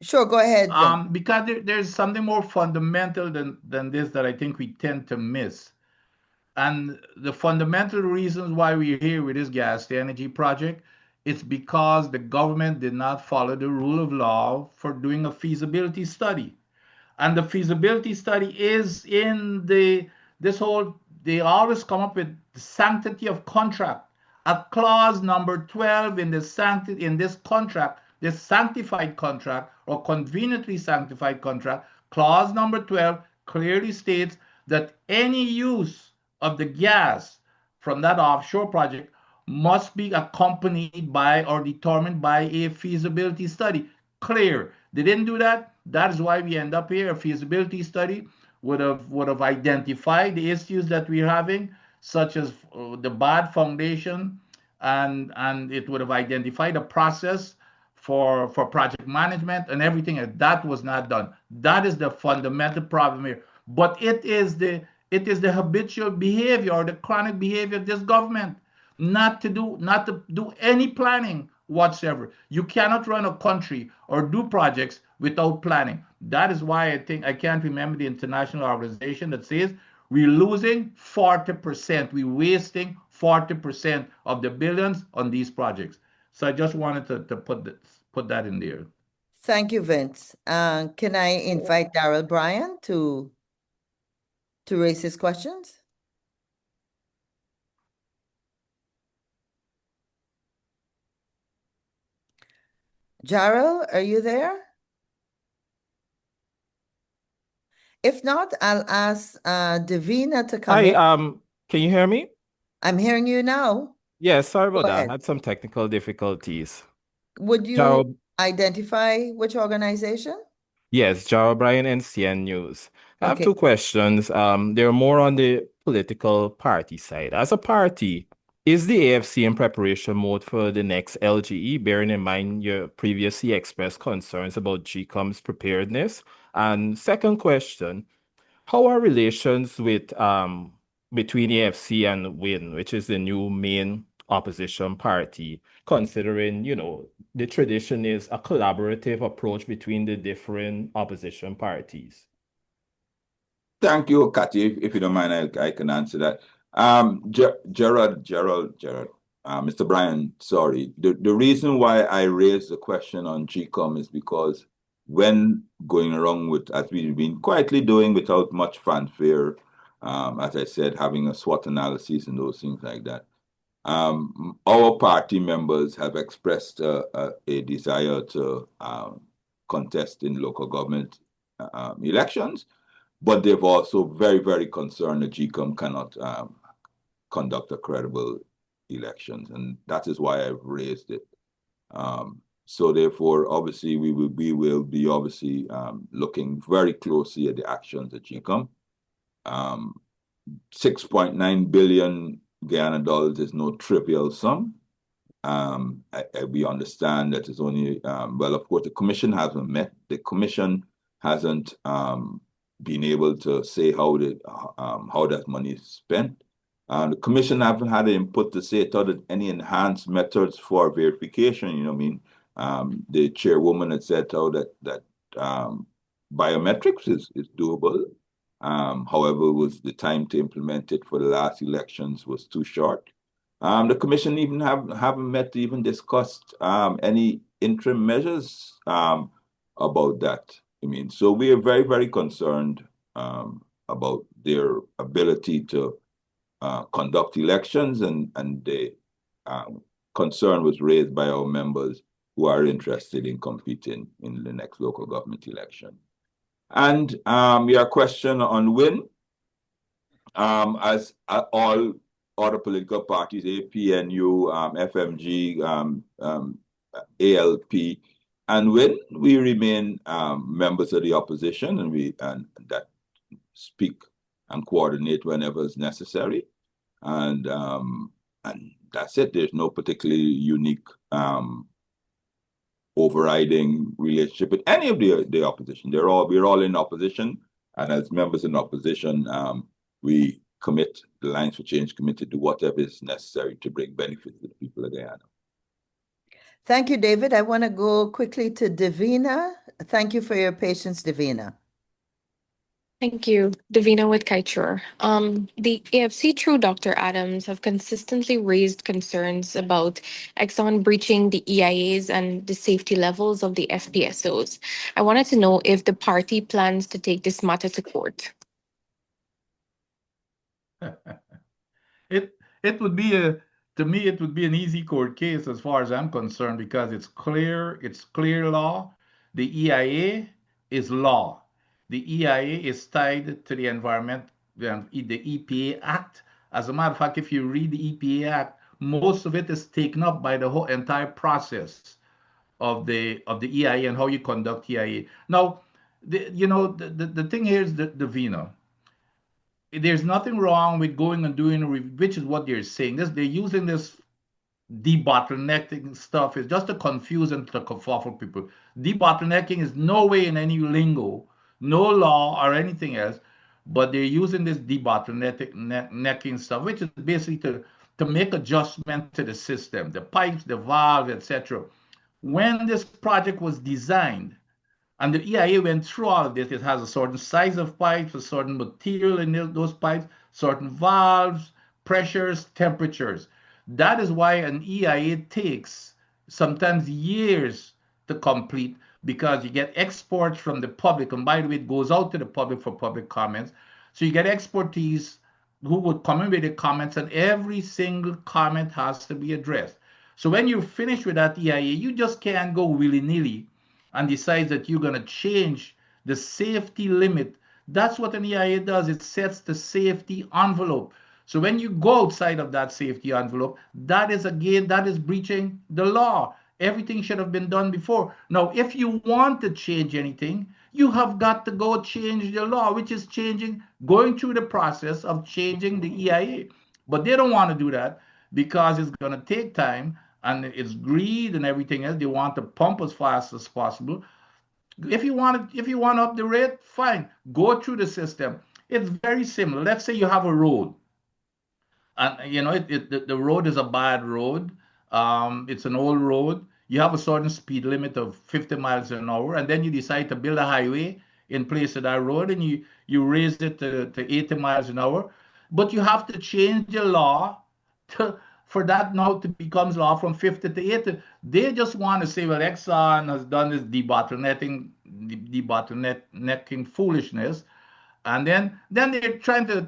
Sure, go ahead, Vin. Because there's something more fundamental than this that I think we tend to miss. And the fundamental reasons why we're here with this gas to energy project, it's because the government did not follow the rule of law for doing a feasibility study. And the feasibility study is in they always come up with the sanctity of contract. At clause number 12 in this contract, this sanctified contract or conveniently sanctified contract, clause number 12 clearly states that any use of the gas from that offshore project must be accompanied by or determined by a feasibility study. Clear. They didn't do that. That is why we end up here. A feasibility study would have identified the issues that we're having, such as the bad foundation, and it would have identified a process for project management and everything. And that was not done. That is the fundamental problem here. But it is the habitual behavior or the chronic behavior of this government not to do any planning whatsoever. You cannot run a country or do projects without planning. That is why I think I can't remember the international organization that says we're losing 40%. We're wasting 40% of the billions on these projects. So I just wanted to put that in there. Thank you, Vince. Can I invite Darrell Bryan to raise his questions? Darrell, are you there? If not, I'll ask Davina to come Hi, in. can you hear me? I'm hearing you now. Yeah, sorry Go about that. I ahead. had some technical difficulties. Would you Gerald, identify which organization? yes, Gerald Bryan, NCN News. I have Okay. two questions. They're more on the political party side. As a party, is the AFC in preparation mode for the next LGE, bearing in mind your previously expressed concerns about GCOM's preparedness? And second question, how are relations with between AFC and WIN, which is the new main opposition party, considering, the tradition is a collaborative approach between the different opposition parties? Thank you, Kathy. If you don't mind, I can answer that. Gerald, Mr. Bryan, sorry. The reason why I raised the question on GCOM is because when going around with, as we've been quietly doing without much fanfare, as I said, having a SWOT analysis and those things like that, our party members have expressed a desire to contest in local government elections, but they've also very, very concerned that GCOM cannot conduct a credible elections, and that is why I've raised it. So therefore, obviously, we will be obviously looking very closely at the actions of GCOM. 6.9 billion Guyana dollars is no trivial sum. We understand that it's only, well, of course, the commission hasn't met. The commission hasn't been able to say how that money is spent. The commission haven't had an input to say any enhanced methods for verification. You know what I mean? The chairwoman had said how that biometrics is doable. However, was the time to implement it for the last elections was too short. The commission even haven't met to even discussed any interim measures about that. I mean, so we are very, very concerned about their ability to conduct elections, and the concern was raised by our members who are interested in competing in the next local government election. And your question on WIN, as all other political parties, APNU, FMG, ALP, and WIN, we remain members of the opposition, and that speak and coordinate whenever it's necessary, and that's it. There's no particularly unique overriding relationship with any of the opposition. We're all in opposition, and as members in opposition, we commit, the Alliance for Change committee, to whatever is necessary to bring benefit to the people of Guyana. Thank you, David. I want to go quickly to Davina. Thank you for your patience, Davina. Thank you, Davina with Kaichur. The AFC through Dr. Adams have consistently raised concerns about Exxon breaching the EIAs and the safety levels of the FPSOs. I wanted to know if the party plans to take this matter to court. It would be to me it would be an easy court case as far as I'm concerned, because it's clear law. The EIA is law. The EIA is tied to the the EPA Act. As a matter of fact, if you read the EPA Act, most of it is taken up by the whole entire process of the EIA and how you conduct EIA. Now, the thing here is the Vino. There's nothing wrong with going and doing, which is what they're saying. They're using this debottlenecking stuff is just to confuse and to confuddle people. Debottlenecking is no way in any lingo, no law or anything else, but they're using this debottlenecking stuff, which is basically to make adjustment to the system, the pipes, the valves, etc. When this project was designed, and the EIA went through all of this. It has a certain size of pipes, a certain material in those pipes, certain valves, pressures, temperatures. That is why an EIA takes sometimes years to complete, because you get exports from the public. And by the way, it goes out to the public for public comments. So you get expertise who would come in with the comments, and every single comment has to be addressed. So when you're finished with that EIA, you just can't go willy-nilly and decides that you're going to change the safety limit That's what an EIA does. It sets the safety envelope. So when you go outside of that safety envelope, that is breaching the law. Everything should have been done before. Now, if you want to change anything, you have got to go change the law, which is going through the process of changing the EIA. But they don't want to do that because it's going to take time and it's greed and everything else. They want to pump as fast as possible. If you want up the rate, fine, go through the system. It's very similar. Let's say you have a road, and the road is a bad road. It's an old road. You have a certain speed limit of 50 miles an hour, and then you decide to build a highway in place of that road, and you raise it to 80 miles an hour. But you have to change the law for that now to becomes law from 50 to 80. They just want to say, well, Exxon has done this debottlenecking foolishness, and then they're trying to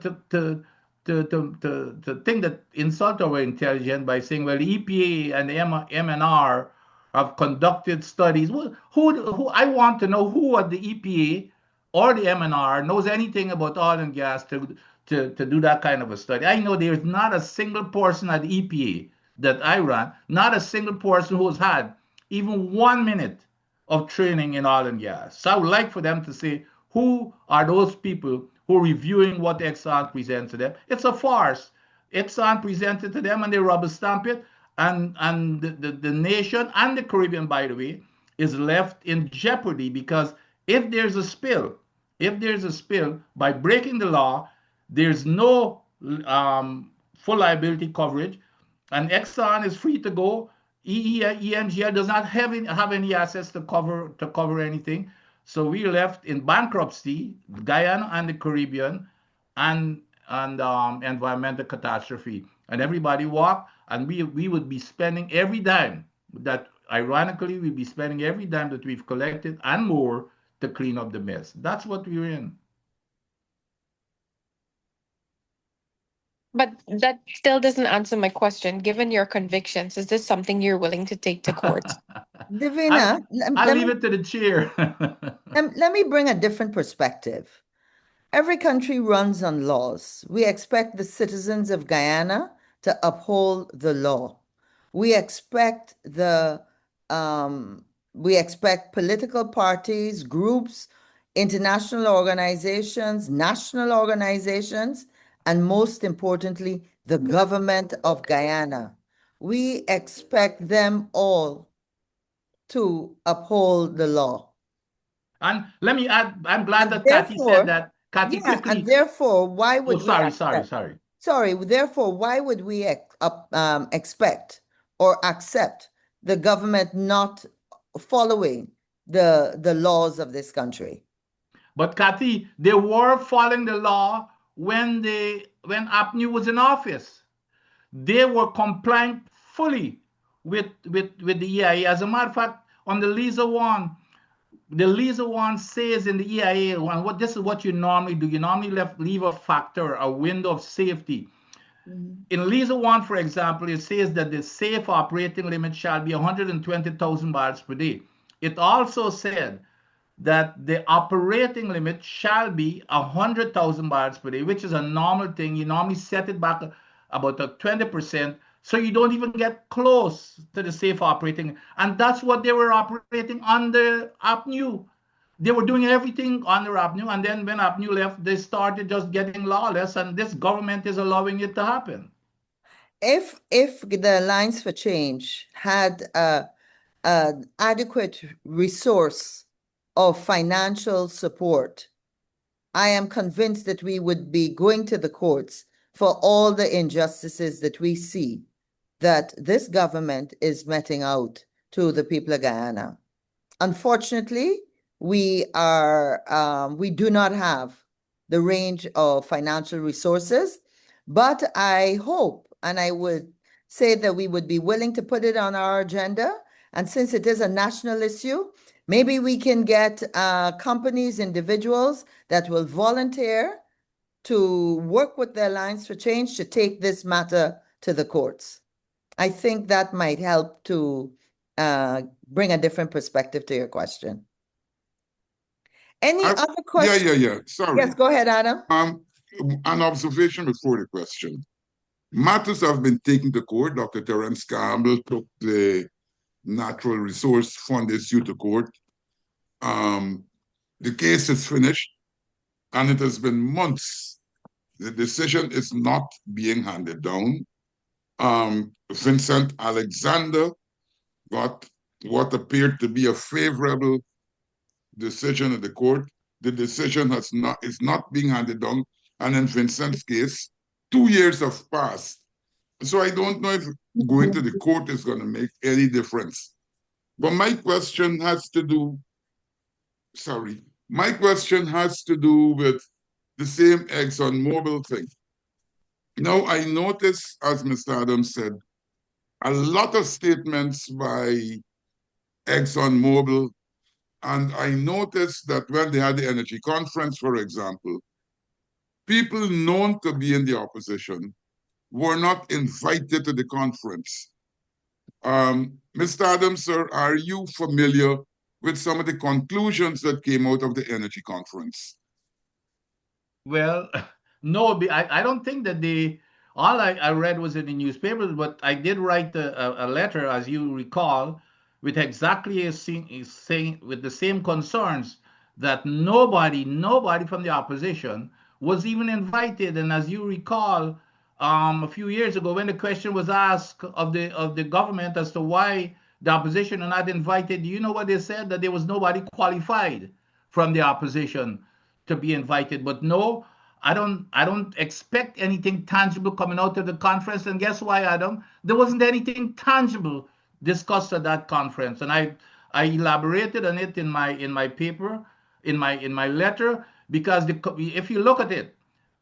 think that insult our intelligence by saying, well, the EPA and the MNR have conducted studies. Well, who I want to know who at the EPA or the MNR knows anything about oil and gas to do that kind of a study. I know there's not a single person at the EPA that I run, not a single person who's had even 1 minute of training in oil and gas. So I would like for them to say who are those people who are reviewing what Exxon presents to them. It's a farce. Exxon presented to them and they rubber stamp it, and the nation and the Caribbean, by the way, is left in jeopardy because if there's a spill, if there's a spill by breaking the law, there's no full liability coverage, and Exxon is free to go. EMGL does not have any assets to cover anything. So we left in bankruptcy, Guyana and the Caribbean, and environmental catastrophe. And everybody walked, and we would be spending every dime that, ironically, we'd be spending every dime that we've collected and more to clean up the mess. That's what we're in. But that still doesn't answer my question. Given your convictions, is this something you're willing to take to court? Davina, I'll leave it to the chair. let me bring a different perspective. Every country runs on laws. We expect the citizens of Guyana to uphold the law. We expect we expect political parties, groups, international organizations, national organizations, and most importantly, the government of Guyana. We expect them all to uphold the law. And let me add, I'm glad And that Kathy said therefore, that. Kathy, yeah, and quickly. therefore, why Oh, would we accept? Sorry, therefore, why would we expect or accept the government not following the laws of this country? But Kathy, they were following the law when APNU was in office. They were complying fully with the EIA. As a matter of fact, on the Lisa 1, the Lisa 1 says in the EIA, this is what you normally do. You normally leave a factor, a window of safety. In Lisa 1, for example, it says that the safe operating limit shall be 120,000 barrels per day. It also said that the operating limit shall be 100,000 barrels per day, which is a normal thing. You normally set it back about 20%, so you don't even get close to the safe operating. And that's what they were operating under APNU. They were doing everything under APNU, and then when APNU left, they started just getting lawless, and this government is allowing it to happen. If the Alliance for Change had an adequate resource of financial support, I am convinced that we would be going to the courts for all the injustices that we see that this government is meting out to the people of Guyana. Unfortunately, we do not have the range of financial resources, but I hope, and I would say that we would be willing to put it on our agenda. And since it is a national issue, maybe we can get companies, individuals that will volunteer to work with the Alliance for Change to take this matter to the courts. I think that might help to bring a different perspective to your question. Any I, other yeah, questions? Yes, Sorry. go ahead, Adam. An observation before the question. Matters have been taken to court. Dr. Terence Campbell took the Natural Resource Fund issue to court. Um, the case is finished, and it has been months. The decision is not being handed down. Vincent Alexander got what appeared to be a favorable decision of the court. The decision is not being handed down. And in Vincent's case, 2 years have passed. So I don't know if going to the court is going to make any difference. But my question has to do with the same ExxonMobil thing. Now, I noticed, as Mr. Adams said, a lot of statements by ExxonMobil. And I noticed that when they had the energy conference, for example, people known to be in the opposition were not invited to the conference. Mr. Adams, sir, are you familiar with some of the conclusions that came out of the energy conference? Well, no, I don't think that all I read was in the newspapers, but I did write a letter, as you recall, with exactly saying with the same concerns that nobody from the opposition was even invited. And as you recall, a few years ago, when the question was asked of the government as to why the opposition are not invited, do you know what they said? That there was nobody qualified from the opposition to be invited. But no, I don't expect anything tangible coming out of the conference. And guess why, Adam? There wasn't anything tangible discussed at that conference. And I elaborated on it in my paper, in my letter, because if you look at it,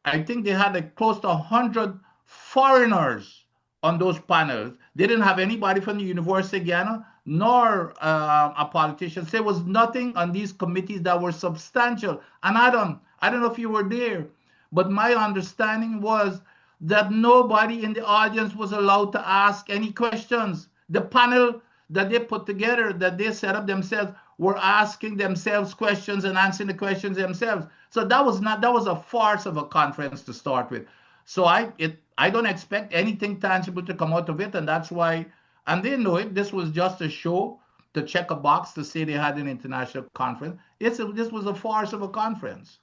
I think they had like close to 100 foreigners on those panels. They didn't have anybody from the University of Guyana nor a politician. There was nothing on these committees that were substantial. And I don't know if you were there, but my understanding was that nobody in the audience was allowed to ask any questions. The panel that they put together, that they set up themselves, were asking themselves questions and answering the questions themselves. So that was a farce of a conference to start with. So I don't expect anything tangible to come out of it, and that's why. And they know it. This was just a show to check a box to say they had an international conference. This was a farce of a conference.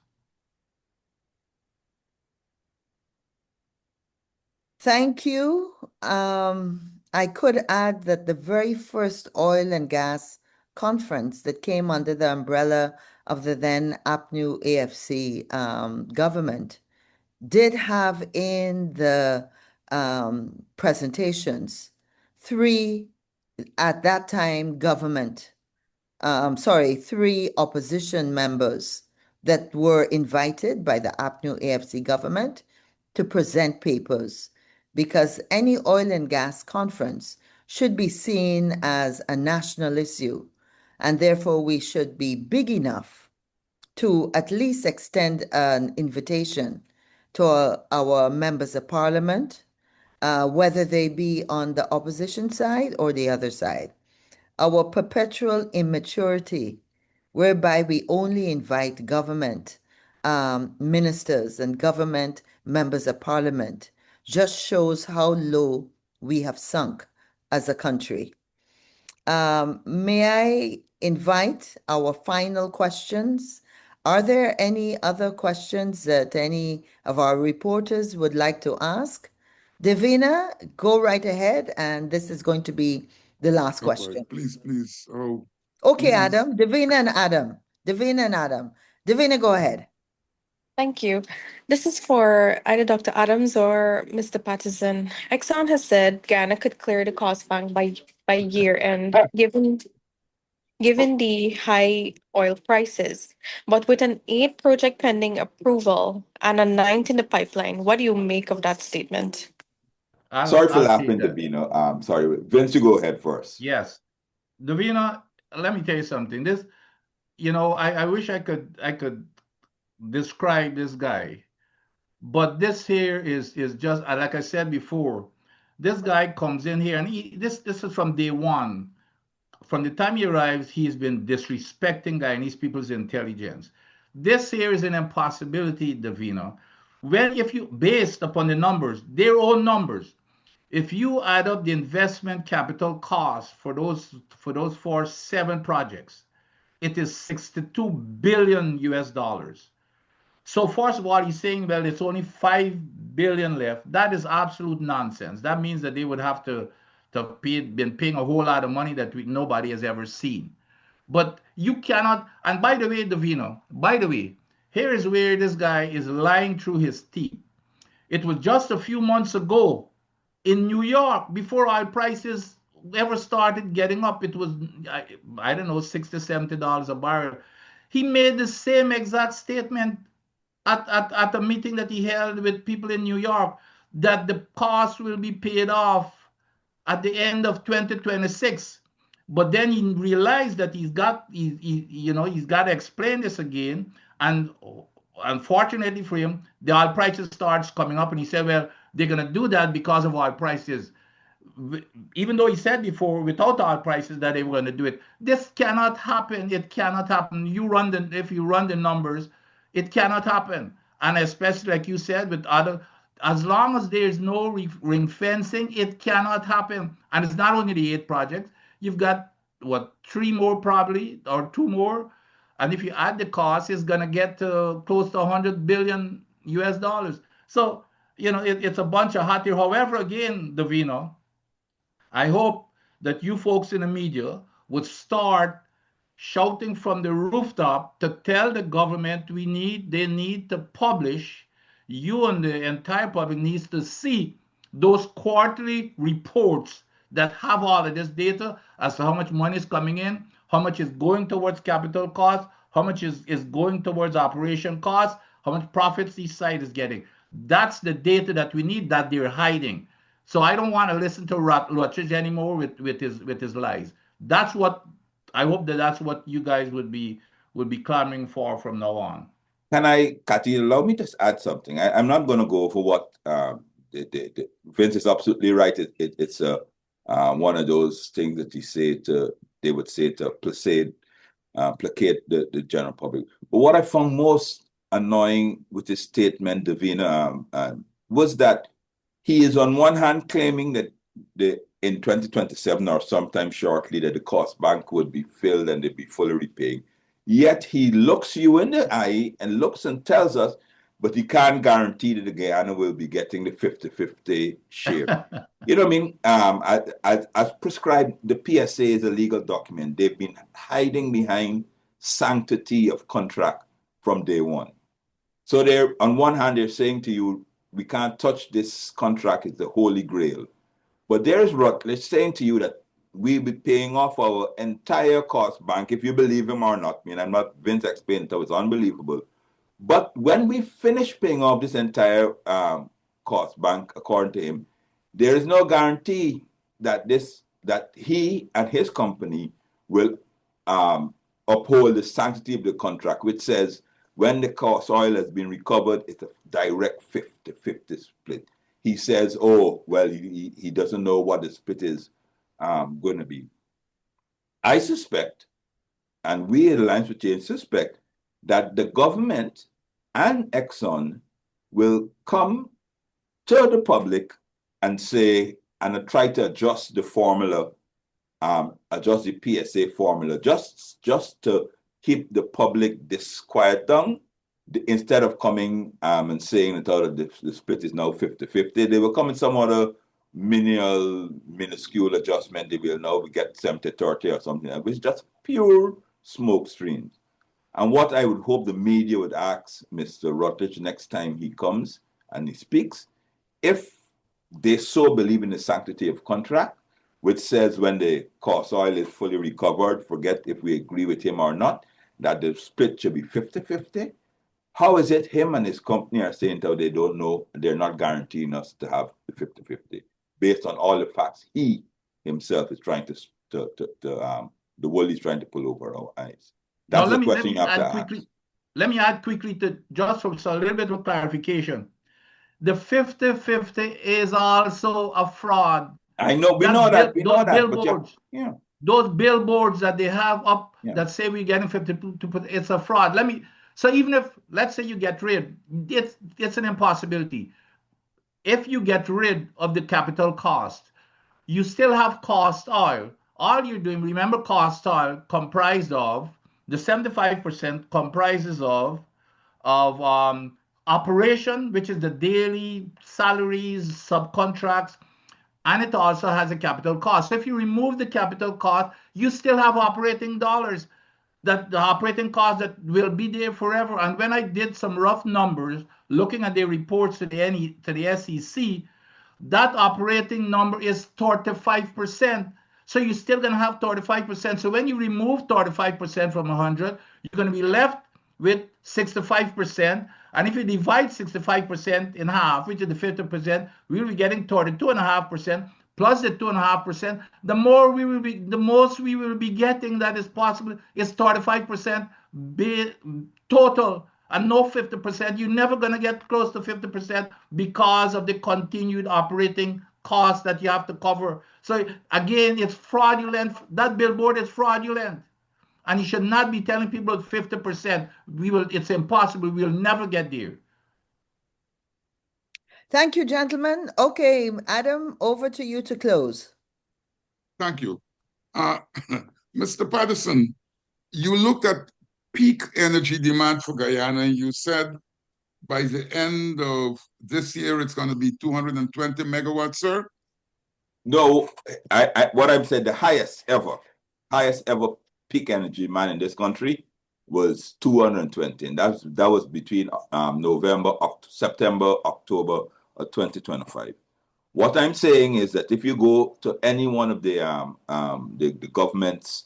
Thank you. I could add that the very first oil and gas conference that came under the umbrella of the then APNU AFC government did have in the presentations three, at that time, three opposition members that were invited by the APNU AFC government to present papers, because any oil and gas conference should be seen as a national issue, and therefore we should be big enough to at least extend an invitation to our members of parliament, whether they be on the opposition side or the other side. Our perpetual immaturity, whereby we only invite government ministers and government members of parliament, just shows how low we have sunk as a country. May I invite our final questions? Are there any other questions that any of our reporters would like to ask? Davina, go right ahead, and this is going to be the last Go for question. it. Please. Oh, Okay, please. Adam. Davina and Adam. Davina and Adam. Davina, go ahead. Thank you. This is for either Dr. Adams or Mr. Patterson. Exxon has said Guyana could clear the cost bank by year end, given the high oil prices. But with an eight project pending approval and a ninth in the pipeline, what do you make of that statement? Sorry for I'll take laughing, that. Davina. Sorry. Vince, you go ahead first. Yes. Davina, let me tell you something. I wish I could describe this guy, but this here is just like I said before. This guy comes in here, and this is from day one. from the time he arrives, he's been disrespecting Guyanese people's intelligence. This here is an impossibility, Davina. When, if you, based upon the numbers, their own numbers, if you add up the investment capital cost for those 7 projects, it is 62 billion US dollars. So first of all, he's saying, well, it's only 5 billion left. That is absolute nonsense. That means that they would have to been paying a whole lot of money that nobody has ever seen. But you cannot. And by the way, Davino, by the way, here is where this guy is lying through his teeth. It was just a few months ago in New York, before oil prices ever started getting up. It was, I don't know, $60, $70 a barrel. He made the same exact statement at a meeting that he held with people in New York, that the cost will be paid off at the end of 2026. But then he realized that he's got to explain this again. And unfortunately for him, the oil prices starts coming up, and he said, well, they're going to do that because of oil prices. Even though he said before, without oil prices, that they were going to do it. This cannot happen. It cannot happen. If you run the numbers, it cannot happen. And especially like you said, with other, as long as there's no ring fencing, it cannot happen. And it's not only the 8 projects. You've got what, 3 more probably, or 2 more. And if you add the cost, it's going to get to close to 100 billion US dollars. So, it's a bunch of hot air. However, again, Davino, I hope that you folks in the media would start shouting from the rooftop to tell the government they need to publish. You and the entire public needs to see those quarterly reports that have all of this data as to how much money is coming in, how much is going towards capital costs, how much is going towards operation costs, how much profits each side is getting. That's the data that we need, that they're hiding. So I don't want to listen to Rutledge anymore with his lies. That's what I hope that's what you guys would be clamoring for from now on. Can I, Cathy, allow me to add something? I'm not going to go over what Vince is absolutely right. It's one of those things that they would say to placate the general public. But what I found most annoying with his statement, Davina, was that he is on one hand claiming that in 2027 or sometime shortly that the cost bank would be filled and they'd be fully repaying. Yet he looks you in the eye and looks and tells us, but he can't guarantee that the Guyana will be getting the 50-50 share. You know what I mean? As prescribed, the PSA is a legal document. They've been hiding behind sanctity of contract from day one. So they're, on one hand, they're saying to you, we can't touch this contract, it's the holy grail. But there's Rutledge saying to you that we'll be paying off our entire cost bank, if you believe him or not. I mean, I'm not, Vince explained, so it's unbelievable. But when we finish paying off this entire cost bank, according to him, there is no guarantee that he and his company will uphold the sanctity of the contract, which says when the cost oil has been recovered, it's a direct 50-50 split. He says, oh, well, he doesn't know what the split is going to be. I suspect, and we at Alliance for Change suspect, that the government and Exxon will come to the public and say, and try to adjust the formula, adjust the PSA formula, just to keep the public disquiet down. Instead of coming and saying that the split is now 50-50, they will come in some other minuscule adjustment. They will now get 70-30 or something, which is just pure smoke screens. And what I would hope the media would ask Mr. Rutledge next time he comes and he speaks, if they so believe in the sanctity of contract, which says when the cost oil is fully recovered, forget if we agree with him or not, that the split should be 50-50. How is it him and his company are saying that they don't know, they're not guaranteeing us to have the 50-50, based on all the facts he himself is trying to the world is trying to pull over our eyes? That's the question you have to ask. Let me add quickly to just for a little bit of clarification. The 50-50 is also a fraud. I know, we know that. But yeah. those billboards that they have up Yeah. that say we're getting 52%, it's a fraud. So even if, let's say you get rid, it's an impossibility. If you get rid of the capital cost, you still have cost oil. All you're doing, remember, cost oil comprised of the 75% comprises of operation, which is the daily salaries, subcontracts, and it also has a capital cost. So if you remove the capital cost, you still have operating dollars, that the operating cost that will be there forever. And when I did some rough numbers, looking at the reports to the SEC, that operating number is 35%. So you're still going to have 35%. So when you remove 35% from 100, you're going to be left with 65%. And if you divide 65% in half, which is the 50%, we'll be getting 32.5% plus the 2.5%. The most we will be getting that is possible is 35% total, and no 50%. You're never going to get close to 50% because of the continued operating costs that you have to cover. So again, it's fraudulent. That billboard is fraudulent. And you should not be telling people 50%. It's impossible. We'll never get there. Thank you, gentlemen. Okay, Adam, over to you to close. Thank you. Mr. Patterson, you looked at peak energy demand for Guyana, and you said by the end of this year, it's going to be 220 megawatts, sir? No, what I've said, the highest ever peak energy demand in this country was 220, and that was between September, October of 2025. What I'm saying is that if you go to any one of the government's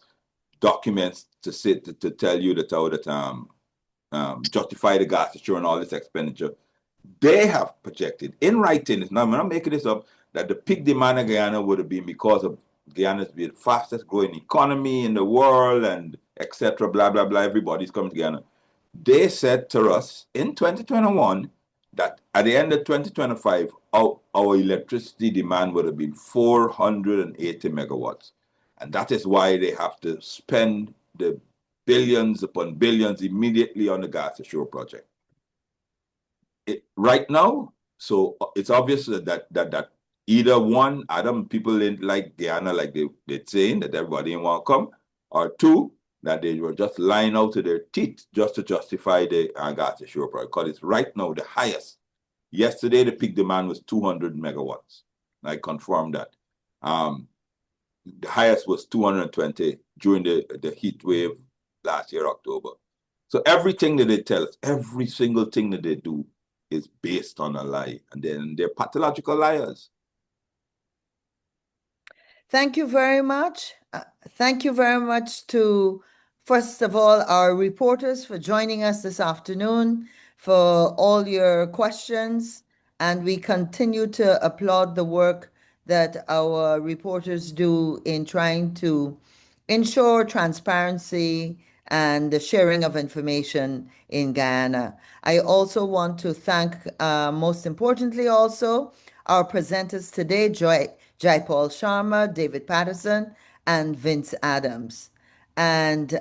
documents to tell you that justify the gas assurance and all this expenditure, they have projected in writing. Now I'm not making this up, that the peak demand of Guyana would have been because of Guyana's being the fastest growing economy in the world and etc. Blah blah blah. Everybody's coming to Guyana. They said to us in 2021 that at the end of 2025, our electricity demand would have been 480 megawatts. And that is why they have to spend the billions upon billions immediately on the gas ashore project. Right now, so it's obvious that either one, Adam, people didn't like Guyana like they're saying that everybody didn't want to come, or two, that they were just lying out to their teeth just to justify the gas ashore project, because it's right now the highest. Yesterday, the peak demand was 200 megawatts. I confirmed that. The highest was 220 during the heat wave last year, October. So everything that they tell us, every single thing that they do is based on a lie. And then they're pathological liars. Thank you very much. Thank you very much to, first of all, our reporters for joining us this afternoon, for all your questions. And we continue to applaud the work that our reporters do in trying to ensure transparency and the sharing of information in Guyana. I also want to thank, most importantly, also our presenters today, Jai Paul Sharma, David Patterson, and Vince Adams. And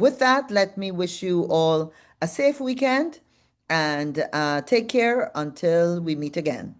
with that, let me wish you all a safe weekend and take care until we meet again.